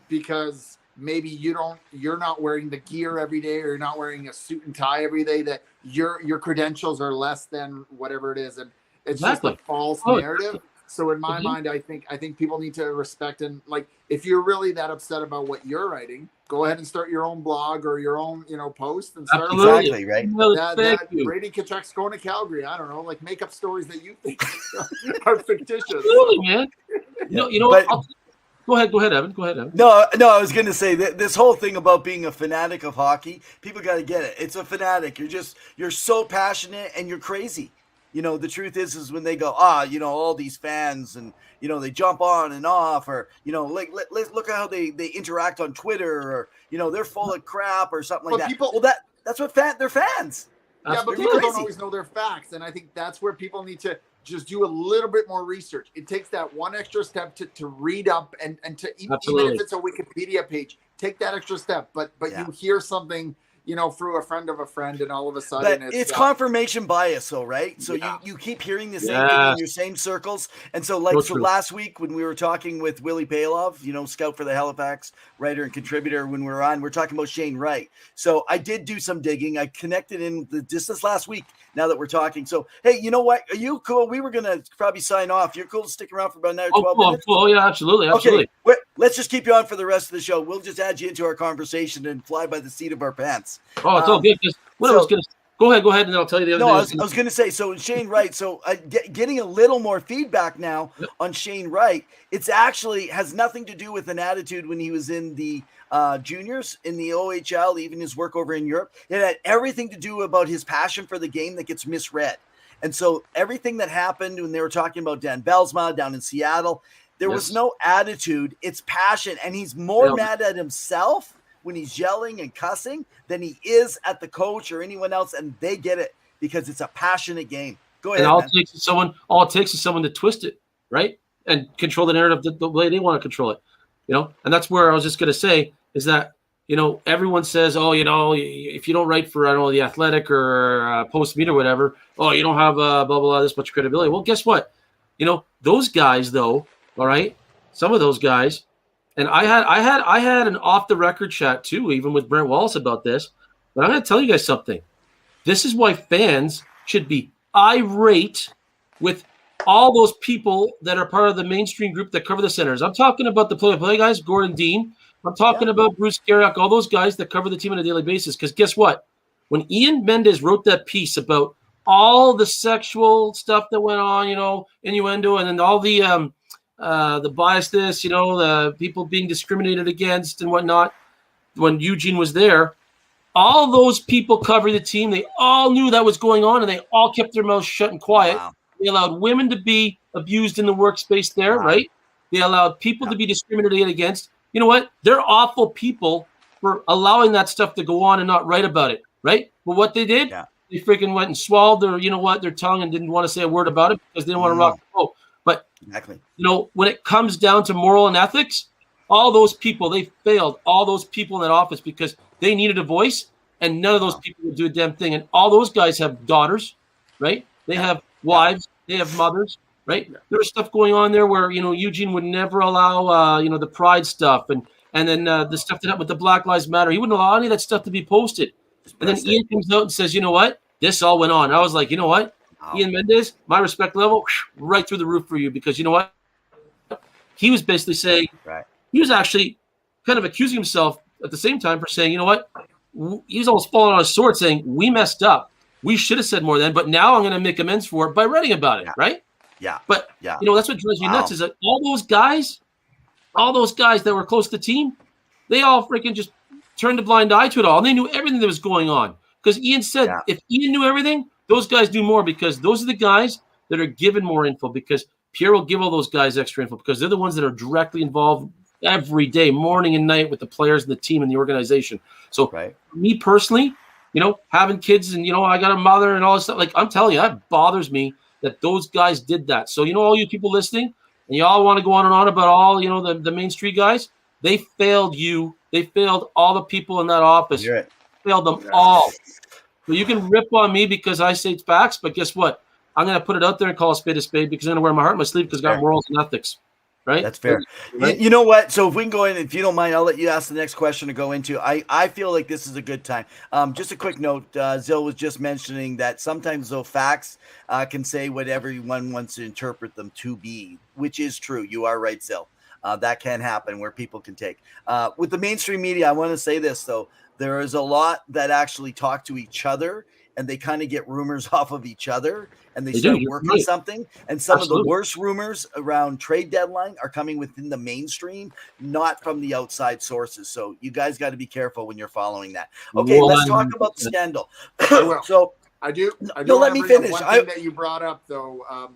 because maybe you're not wearing the gear every day, or you're not wearing a suit and tie every day, that your credentials are less than whatever it is, and it's just a false narrative. So in my mind, I think people need to respect, and, like, if you're really that upset about what you're writing, go ahead and start your own blog or your own post and start. Exactly, right. That Brady Tkachuk's going to Calgary. I don't know, like, make up stories that you think are fictitious. Absolutely, man. But, Go ahead, Evan. No, I was going to say that this whole thing about being a fanatic of hockey, people got to get it. It's a fanatic. You're so passionate and you're crazy. the truth is when they go, all these fans and, they jump on and off, or, let's look at how they interact on Twitter, or, they're full of crap or something like that. Well, that's what they're fans. Yeah, but people don't always know their facts. And I think that's where people need to just do a little bit more research. It takes that one extra step to read up and to even if it's a Wikipedia page, take that extra step. But you hear something, through a friend of a friend, and all of a sudden it's confirmation bias, though, right? So you keep hearing the same thing in your same circles. And so last week when we were talking with Willie Palov, scout for the Halifax, writer and contributor, when we were on, we're talking about Shane Wright. So I did do some digging. I connected in just this last week, now that we're talking. So, hey, you know what? Are you cool? We were going to probably sign off. You're cool to stick around for about another 12 minutes? Oh, yeah, absolutely. Okay, let's just keep you on for the rest of the show. We'll just add you into our conversation and fly by the seat of our pants. Oh, it's all good. Go ahead, and then I'll tell you the other thing. I was going to say, so Shane Wright, so getting a little more feedback now on Shane Wright, it's actually has nothing to do with an attitude when he was in the juniors, in the OHL, even his work over in Europe. It had everything to do about his passion for the game that gets misread. And so everything that happened when they were talking about Dan Belsma down in Seattle, there was no attitude. It's passion. And he's more mad at himself when he's yelling and cussing than he is at the coach or anyone else. And they get it because it's a passionate game. Go ahead. And all it takes is someone to twist it, right? And control the narrative the way they want to control it, And that's where I was just going to say is that, everyone says, if you don't write for, The Athletic or Post Meet or whatever, you don't have blah, blah, blah, this much credibility. Well, guess what? Those guys, though, all right, some of those guys, and I had an off the record chat too, even with Brent Wallace about this. But I'm going to tell you guys something. This is why fans should be irate with all those people that are part of the mainstream group that cover the Senators. I'm talking about the play-by-play guys, Gordon Dean. I'm talking about Bruce Garrick, all those guys that cover the team on a daily basis. Because guess what? When Ian Mendes wrote that piece about all the sexual stuff that went on, innuendo, and then all the biasness, the people being discriminated against and whatnot, when Eugene was there, all those people covered the team. They all knew that was going on, and they all kept their mouths shut and quiet. Wow. They allowed women to be abused in the workspace there, right? They allowed people to be discriminated against. You know what? They're awful people for allowing that stuff to go on and not write about it, right? But what they did, they freaking went and swallowed their tongue and didn't want to say a word about it because they didn't want to rock the boat. But, when it comes down to moral and ethics, all those people, they failed all those people in that office because they needed a voice, and none of those people would do a damn thing. And all those guys have daughters, right? They have wives. They have mothers, right? Yeah. There was stuff going on there where, Eugene would never allow, the pride stuff and then the stuff that happened with the Black Lives Matter. He wouldn't allow any of that stuff to be posted. And then Ian comes out and says, you know what? This all went on. I was like, you know what? Ian Mendes, my respect level, right through the roof for you because you know what? He was basically saying, he was actually kind of accusing himself at the same time for saying, you know what? He was almost falling on his sword saying, we messed up. We should have said more then, but now I'm going to make amends for it by writing about it, right? Yeah. But, that's what drives me nuts is that all those guys that were close to the team, they all freaking just turned a blind eye to it all. And they knew everything that was going on. Because Ian said if Ian knew everything, those guys knew more because those are the guys that are given more info because Pierre will give all those guys extra info because they're the ones that are directly involved every day, morning and night with the players and the team and the organization. So for me personally, having kids and, I got a mother and all this stuff. Like, I'm telling you, that bothers me that those guys did that. So, all you people listening and y'all want to go on and on about all, the Main Street guys, they failed you. They failed all the people in that office. Failed them all. So you can rip on me because I say it's facts, but guess what? I'm going to put it out there and call a spade, because I'm going to wear my heart on my sleeve because I got morals and ethics. Right. That's fair. Right? You know what? So if we can go in, if you don't mind, I'll let you ask the next question to go into. I feel like this is a good time. Just a quick note. Zil was just mentioning that sometimes though facts can say what everyone wants to interpret them to be, which is true. You are right, Zil. That can happen where people can take. With the mainstream media, I want to say this though. There is a lot that actually talk to each other and they kind of get rumors off of each other and they start working something. And some of the worst rumors around trade deadline are coming within the mainstream, not from the outside sources. So you guys got to be careful when you're following that. Okay, let's talk about the scandal. So I do. No, let me wanna bring up finish. One thing that you brought up though,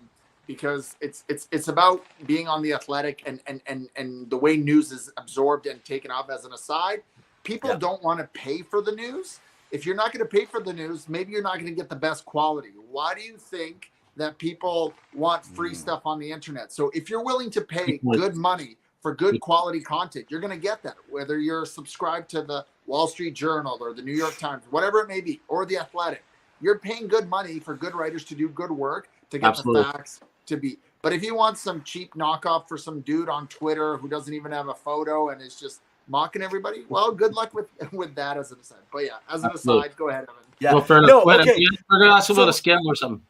because it's about being on the Athletic and the way news is absorbed and taken up. As an aside, people don't want to pay for the news. If you're not going to pay for the news, maybe you're not going to get the best quality. Why do you think that people want free stuff on the internet? So if you're willing to pay good money for good quality content, you're going to get that. Whether you're subscribed to the Wall Street Journal or the New York Times, whatever it may be, or the Athletic, you're paying good money for good writers to do good work to get the facts to be. But if you want some cheap knockoff for some dude on Twitter who doesn't even have a photo and is just mocking everybody, well, good luck with that as an aside. But yeah, as an aside, go ahead, Evan. Yeah. Well, fair enough. No, We're okay. going to ask about a scandal or something.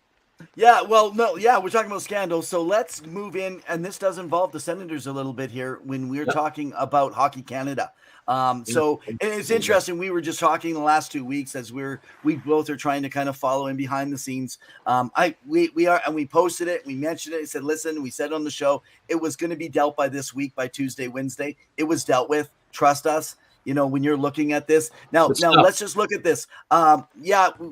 Yeah, well, no, yeah, we're talking about scandals. So let's move in, and this does involve the Senators a little bit here when we're talking about Hockey Canada. So and it's interesting. We were just talking the last 2 weeks as we both are trying to kind of follow in behind the scenes. We are, and we posted it. We mentioned it. I said, listen, we said on the show it was going to be dealt by this week, by Tuesday, Wednesday. It was dealt with. Trust us. You know, when you're looking at this now, let's just look at this.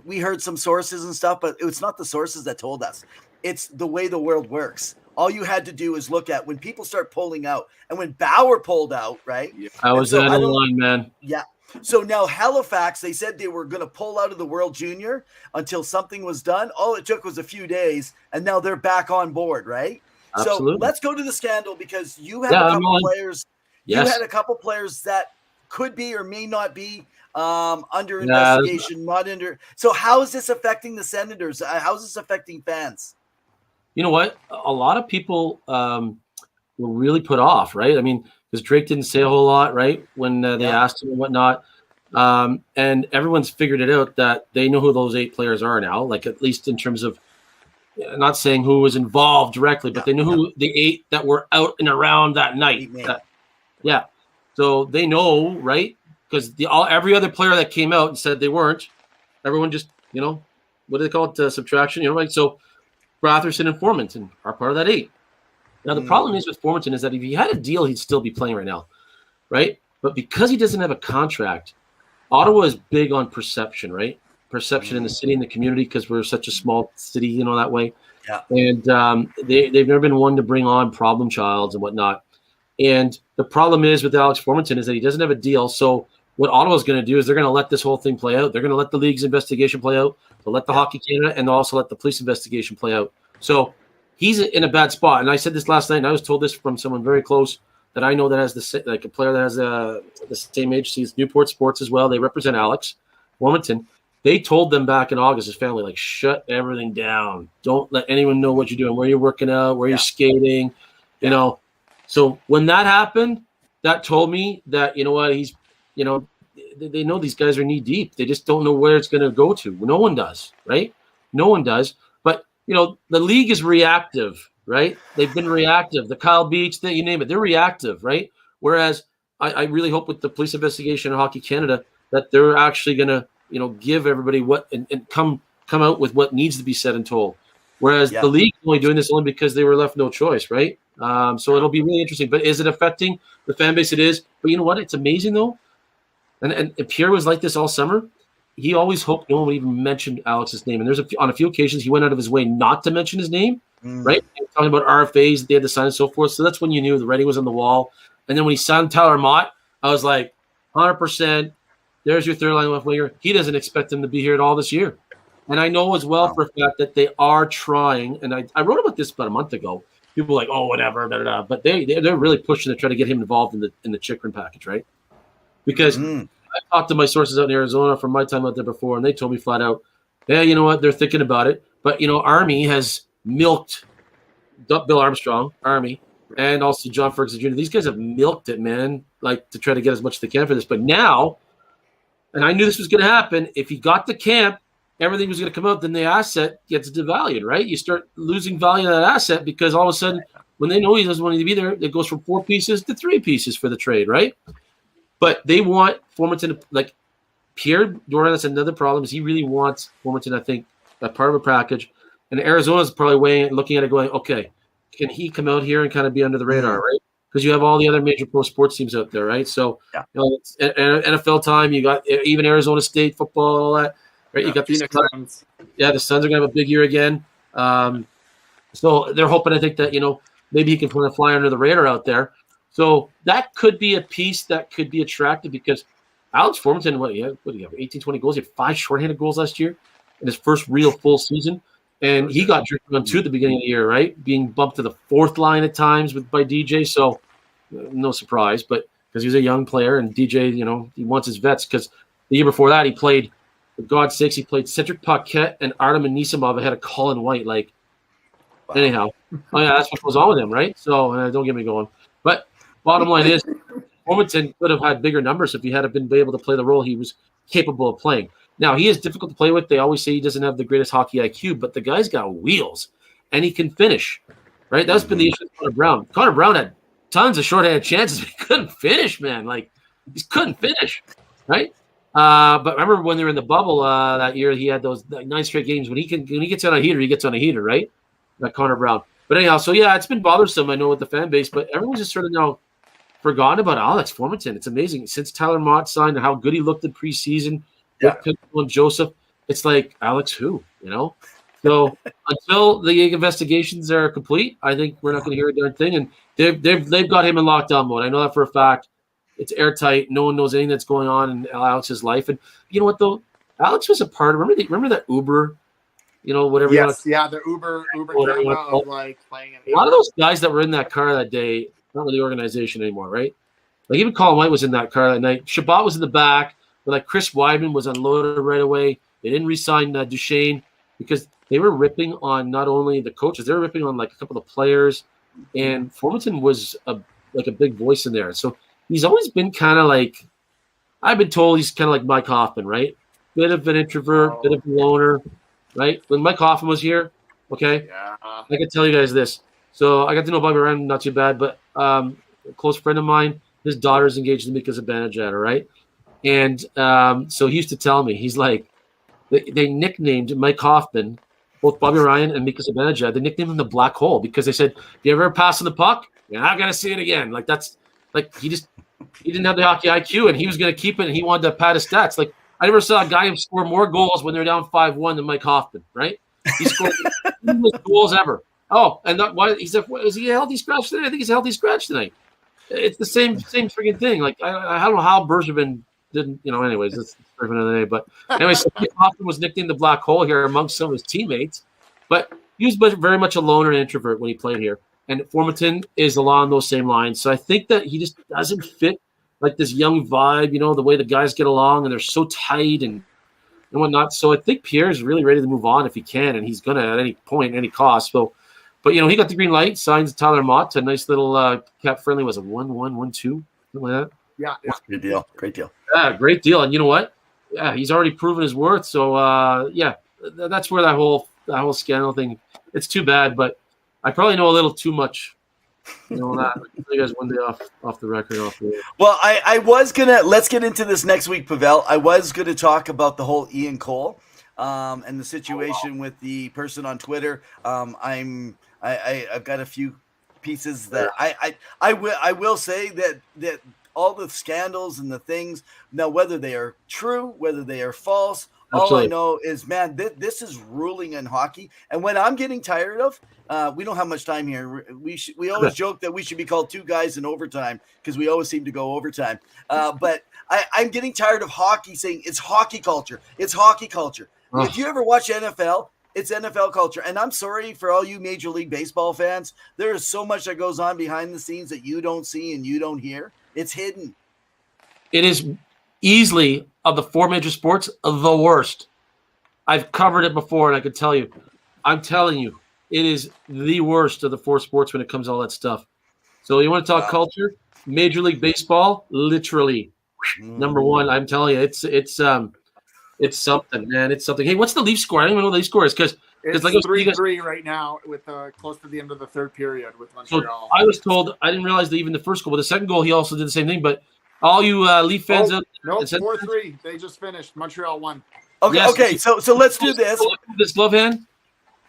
We heard some sources and stuff, but it's not the sources that told us. It's the way the world works. All you had to do is look at when people start pulling out, and when Bauer pulled out, right? Yeah. I was in line, man. Yeah. So now Halifax, they said they were going to pull out of the World Junior until something was done. All it took was a few days, and now they're back on board, right? Absolutely. So let's go to the scandal because you had a couple players. Yes. You had a couple players that could be or may not be under investigation, not under. So how is this affecting the Senators? How is this affecting fans? You know what? A lot of people were really put off, right? I mean, because Drake didn't say a whole lot, right, when they asked him and whatnot. And everyone's figured it out that they know who those 8 players are now, like at least in terms of not saying who was involved directly, but they knew who the 8 that were out and around that night. So they know, right? Because every other player that came out and said they weren't, everyone just, what do they call it? Subtraction, right? So Bratherson and Formanton are part of that 8. Now, the problem is with Formanton is that if he had a deal, he'd still be playing right now, right? But because he doesn't have a contract, Ottawa is big on perception, right? Perception in the city and the community because we're such a small city, that way. Yeah. And they've never been one to bring on problem childs and whatnot. And the problem is with Alex Formanton is that he doesn't have a deal. So what Ottawa's going to do is they're going to let this whole thing play out. They're going to let the league's investigation play out. They'll let the Hockey Canada and they'll also let the police investigation play out. So he's in a bad spot. And I said this last night, and I was told this from someone very close that I know that has a player that has the same agency as Newport Sports as well. They represent Alex Formanton. They told them back in August, his family, shut everything down. Don't let anyone know what you're doing, where you're working out, where you're skating, So when that happened, that told me that, he's, they know these guys are knee deep. They just don't know where it's going to go to. No one does, right? No one does. But, the league is reactive, right? They've been reactive. The Kyle Beach, you name it, they're reactive, right? Whereas I really hope with the police investigation of Hockey Canada that they're actually going to, give everybody what and come out with what needs to be said and told. Whereas the league is only doing this only because they were left no choice, right? So it'll be really interesting. But is it affecting the fan base? It is. But you know what? It's amazing, though. And Pierre was like this all summer. He always hoped no one would even mention Alex's name. And on a few occasions, he went out of his way not to mention his name, right? Talking about RFAs that they had to sign and so forth. So that's when you knew the writing was on the wall. And then when he signed Tyler Mott, I was like, 100%, there's your third line left winger. He doesn't expect him to be here at all this year. And I know as well for a fact that they are trying, and I wrote about this about a month ago. People were like, oh, whatever, da, da, da. But they're really pushing to try to get him involved in the Chikrin package, right? Because I talked to my sources out in Arizona from my time out there before, and they told me flat out, yeah, you know what, they're thinking about it. But, Army has milked Bill Armstrong, Army, and also John Ferguson Jr. These guys have milked it, man, to try to get as much as they can for this. But now, and I knew this was going to happen, if he got the camp, everything was going to come out, then the asset gets devalued, right? You start losing value of that asset because all of a sudden, when they know he doesn't want to be there, it goes from 4 pieces to 3 pieces for the trade, right? But they want Formanton to, Pierre Doran, that's another problem, is he really wants Formanton, I think, a part of a package. And Arizona's probably looking at it going, okay, can he come out here and kind of be under the radar, right? Because you have all the other major pro sports teams out there, right? So, it's NFL time, you got even Arizona State football, all that. right? You got the Phoenix Suns. Suns. Yeah, the Suns are going to have a big year again. So they're hoping, I think, that, maybe he can put a fly under the radar out there. So that could be a piece that could be attractive because Alex Formanton, what do you have, 18, 20 goals? He had 5 shorthanded goals last year in his first real full season. And he got driven on 2 at the beginning of the year, right? Being bumped to the 4th line at times by DJ. So no surprise, but because he's a young player and DJ, he wants his vets because the year before that he played, for God's sakes, he played Cedric Paquette and Artem Anisimov ahead of Colin White. Like, wow. Anyhow, that's what goes on with him, right? So don't get me going. But bottom line is, Formanton could have had bigger numbers if he had been able to play the role he was capable of playing. Now, he is difficult to play with. They always say he doesn't have the greatest hockey IQ, but the guy's got wheels, and he can finish, right? That's been the issue with Connor Brown. Connor Brown had tons of shorthanded chances, but he couldn't finish, man. Like, he couldn't finish, right? But remember when they were in the bubble that year, he had those 9 straight games. When he gets on a heater, he gets on a heater, right? That Connor Brown. But anyhow, so yeah, it's been bothersome, I know, with the fan base, but everyone's just sort of now forgotten about Alex Formanton. It's amazing. Since Tyler Mott signed, how good he looked in preseason with Pitbull and Joseph, it's like, Alex who, So until the investigations are complete, I think we're not going to hear a darn thing. And they've got him in lockdown mode. I know that for a fact. It's airtight. No one knows anything that's going on in Alex's life. And you know what, though? Alex was a part of, remember that Uber, whatever. Yes, the Uber drama of like playing an a lot of those guys that were in that car that day, not with the organization anymore, right? Like even Colin White was in that car that night. Shabbat was in the back, but like Chris Weidman was unloaded right away. They didn't re-sign Duchesne because they were ripping on not only the coaches, they were ripping on like a couple of players. And Formanton was a big voice in there. So he's always been kind of like, I've been told he's kind of like Mike Hoffman, right? Bit of an introvert, bit of a loner, right? When Mike Hoffman was here, okay, I can tell you guys this. So I got to know Bobby Ryan not too bad, but a close friend of mine, his daughter's engaged to Mika Zibanejad, all right? And so he used to tell me, he's like, they nicknamed Mike Hoffman, both Bobby Ryan and Mika Zibanejad, they nicknamed him the Black Hole because they said, if you ever pass on the puck, you're not going to see it again. Like that's, like he didn't have the hockey IQ and he was going to keep it and he wanted to pad his stats. Like I never saw a guy score more goals when they're down 5-1 than Mike Hoffman, right? He scored the most goals ever. Oh, and why is he a healthy scratch tonight? I think he's a healthy scratch tonight. It's the same freaking thing. Like I don't know how Bergevin didn't, anyways, that's for another day. But anyways, so Mike Hoffman was nicknamed the Black Hole here amongst some of his teammates, but he was very much a loner and introvert when he played here. And Formanton is along those same lines. So I think that he just doesn't fit like this young vibe, the way the guys get along and they're so tight and whatnot. So I think Pierre is really ready to move on if he can, and he's going to at any point, any cost. So, but he got the green light, signs Tyler Mott, a nice little cap friendly, was a 1-1, 1-2, something like that. Yeah. Good deal. Great deal. Yeah, great deal. And you know what? Yeah, he's already proven his worth. So that's where that whole scandal thing. It's too bad, but I probably know a little too much. That. You guys one day off the record. Well, I was gonna let's get into this next week, Pavel. I was gonna talk about the whole Ian Cole and the situation with the person on Twitter. I've got a few pieces that I will say that all the scandals and the things now, whether they are true, whether they are false. Absolutely. All I know is, man, this is ruling in hockey. And when I'm getting tired of, we don't have much time here. We always joke that we should be called two guys in overtime because we always seem to go overtime. But I'm getting tired of hockey saying it's hockey culture. It's hockey culture. Oh. If you ever watch NFL, it's NFL culture. And I'm sorry for all you Major League Baseball fans. There is so much that goes on behind the scenes that you don't see and you don't hear. It's hidden. It is easily, of the 4 major sports, the worst. I've covered it before, and I can tell you. I'm telling you, it is the worst of the 4 sports when it comes to all that stuff. So you want to talk culture? Major League Baseball, literally number one. I'm telling you, it's something, man. It's something. Hey, what's the Leaf score? I don't even know what the Leaf score is because it's like 3-3 right now with close to the end of the 3rd period with Montreal. So I was told, I didn't realize that even the first goal, but the second goal, he also did the same thing. But all you Leaf fans, no, 4-3. They just finished. Montreal won. Okay, yes. Okay. So let's do this. This glove hand.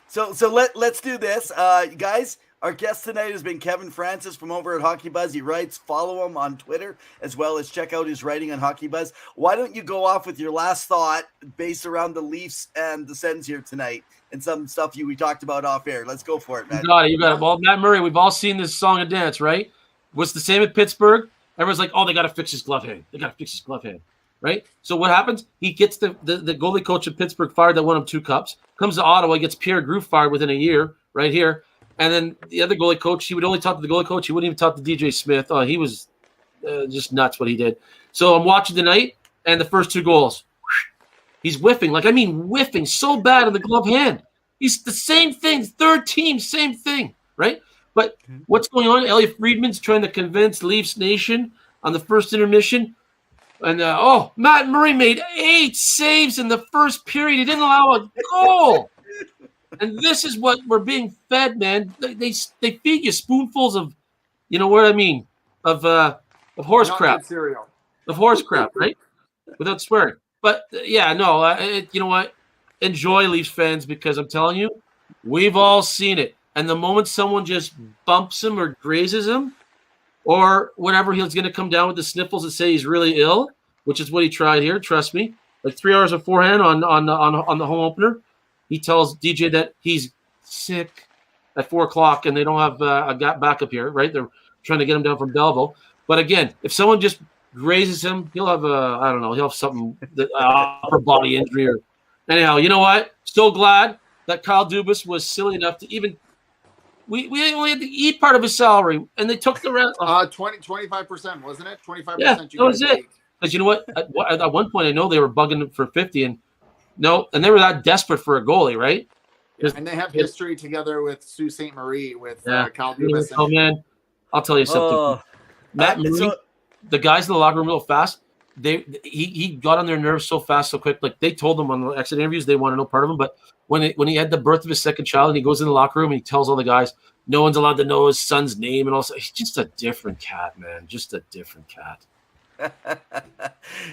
So let's do this, guys. Our guest tonight has been Kevin Francis from over at HOCKYBUZZ. He writes, follow him on Twitter, as well as check out his writing on HOCKYBUZZ. Why don't you go off with your last thought based around the Leafs and the Sens here tonight and some stuff we talked about off air? Let's go for it, man. You got it. Well, Matt Murray, we've all seen this song and dance, right? What's the same at Pittsburgh? Everyone's like, oh, they got to fix his glove hand. Right? So what happens? He gets the goalie coach of Pittsburgh fired that won him 2 cups. Comes to Ottawa, gets Pierre Groulx fired within a year, right here. And then the other goalie coach, he would only talk to the goalie coach. He wouldn't even talk to DJ Smith. Oh, he was just nuts what he did. So I'm watching tonight, and the first 2 goals, he's whiffing. Whiffing so bad on the glove hand. He's the same thing. Third team, same thing, right? But what's going on? Elliot Friedman's trying to convince Leafs Nation on the first intermission. And, Matt Murray made 8 saves in the first period. He didn't allow a goal. And this is what we're being fed, man. They feed you spoonfuls of, you know what I mean, of horse crap. Cereal. Of horse crap, right? Without swearing. But, you know what? Enjoy, Leafs fans, because I'm telling you, we've all seen it. And the moment someone just bumps him or grazes him or whatever, he's going to come down with the sniffles and say he's really ill, which is what he tried here. Trust me. Like 3 hours beforehand on the home opener, he tells DJ that he's sick at 4:00 and they don't have a backup here, right? They're trying to get him down from Belleville. But again, if someone just grazes him, he'll have he'll have something, upper body injury or anyhow. You know what? So glad that Kyle Dubas was silly enough to even. We only had to eat part of his salary, and they took the rest. 25%, wasn't it? 25%. Yeah, that was it. Because you know what? At one point, I know they were bugging for 50, and they were that desperate for a goalie, right? And they have history together with Sault Ste. Marie with Kyle Dubas. Oh man, I'll tell you something. Matt Murray, the guys in the locker room real fast. He got on their nerves so fast, so quick. Like they told him on the exit interviews, they want to know part of him. But when he had the birth of his second child, and he goes in the locker room and he tells all the guys, no one's allowed to know his son's name and all. He's just a different cat, man. Just a different cat.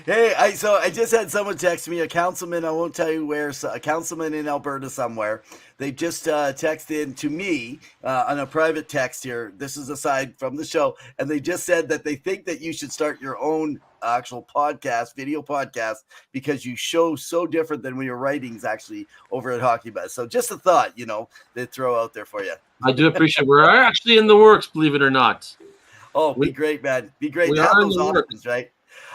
Hey, I just had someone text me, a councilman, I won't tell you where, a councilman in Alberta somewhere. They just texted to me on a private text here. This is aside from the show. And they just said that they think that you should start your own actual podcast, video podcast, because you show so different than when your writings actually over at HOCKYBUZZ. So just a thought, they throw out there for you. I do appreciate we're actually in the works, believe it or not. Oh, be great, man. Be great we to have are in those the works. options, right?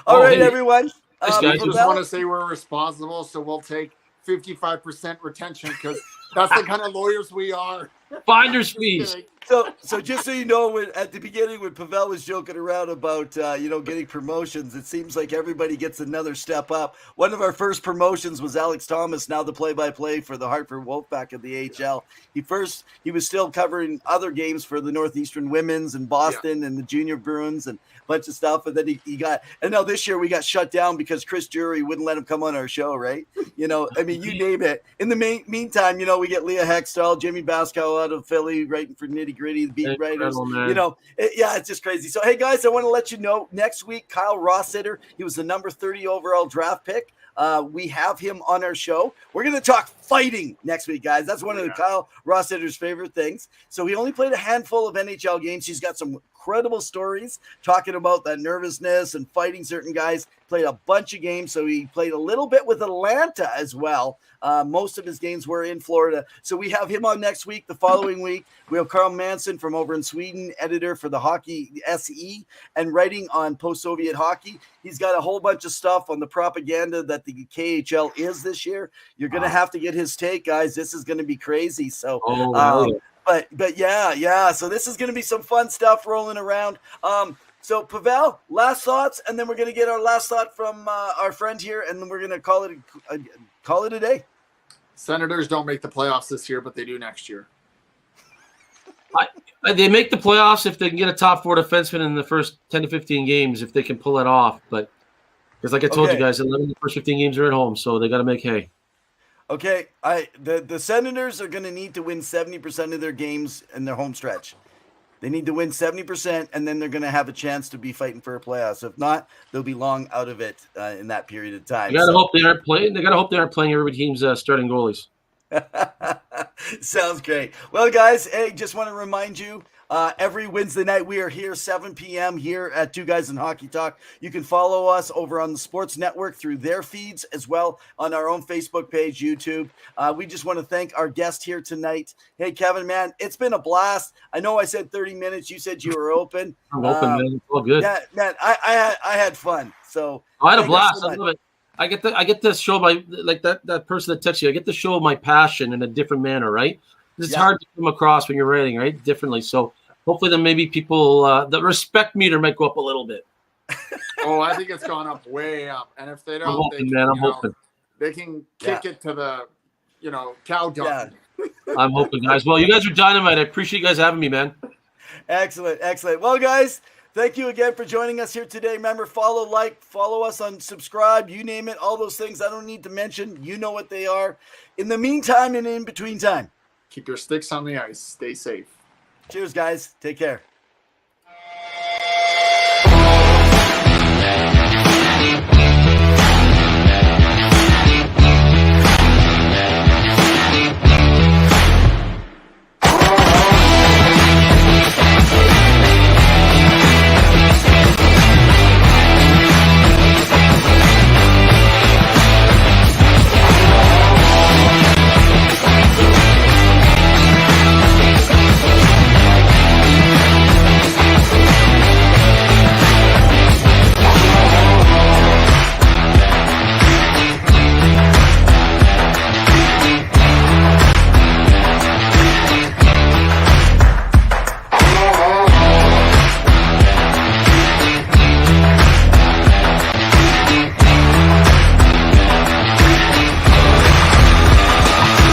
All right, hey, everyone. guys, I just want to say we're responsible, so we'll take 55% retention because that's the kind of lawyers we are. Finder's fees. So just so you know, at the beginning when Pavel was joking around about getting promotions, it seems like everybody gets another step up. One of our first promotions was Alex Thomas, now the play-by-play for the Hartford Wolfpack of the AHL. He was still covering other games for the Northeastern Women's and Boston and the Junior Bruins and a bunch of stuff. And then he got, and now this year we got shut down because Chris Jury wouldn't let him come on our show, right? You name it. In the meantime, we get Leah Hextall, Jimmy Bascow out of Philly, writing for Nitty Gritty, the beat writers. It's just crazy. So, hey, guys, I want to let you know, next week, Kyle Rossiter, he was the number 30 overall draft pick. We have him on our show. We're going to talk fighting next week, guys. That's one of Kyle Rossiter's favorite things. So he only played a handful of NHL games. He's got some incredible stories talking about that nervousness and fighting certain guys. Played a bunch of games, so he played a little bit with Atlanta as well. Most of his games were in Florida. So we have him on next week. The following week, we have Carl Manson from over in Sweden, editor for the Hockey SE and writing on post-Soviet hockey. He's got a whole bunch of stuff on the propaganda that the KHL is this year. You're going to have to get his take, guys. This is going to be crazy. So, but yeah. So this is going to be some fun stuff rolling around. So Pavel, last thoughts, and then we're going to get our last thought from our friend here, and then we're going to call it a day. Senators don't make the playoffs this year, but they do next year. They make the playoffs if they can get a top 4 defenseman in the first 10 to 15 games, if they can pull it off. But because like I told you guys, 11 of the first 15 games are at home, so they got to make hay. Okay, the Senators are going to need to win 70% of their games in their home stretch. They need to win 70%, and then they're going to have a chance to be fighting for a playoffs. If not, they'll be long out of it in that period of time. They got to hope they aren't playing. They got to hope they aren't playing every team's starting goalies. Sounds great. Well, guys, hey, just want to remind you, every Wednesday night we are here 7 p.m. here at Two Guys in Hockey Talk. You can follow us over on the Sports Network through their feeds, as well on our own Facebook page, YouTube. We just want to thank our guest here tonight. Hey, Kevin, man, it's been a blast. I know I said 30 minutes. You said you were open. I'm open, man. It's all good. Yeah, man, I had fun. So I had a thank you blast. so I much. love it. I get to show my, like that person that texts you. I get to show my passion in a different manner, right? It's Yeah. hard to come across when you're writing, right? Differently. So hopefully, then maybe people, the respect meter might go up a little bit. Oh, I think it's gone up way up. And if they I'm don't, hoping, man. I'm hoping. they can kick it to the, cow dung. Yeah. I'm hoping, guys. Well, you guys are dynamite. I appreciate you guys having me, man. Excellent, excellent. Well, guys, thank you again for joining us here today. Remember, follow us on subscribe, you name it, all those things I don't need to mention. You know what they are. In the meantime and in between time, Keep your sticks on the ice. Stay safe. cheers, guys. Take care.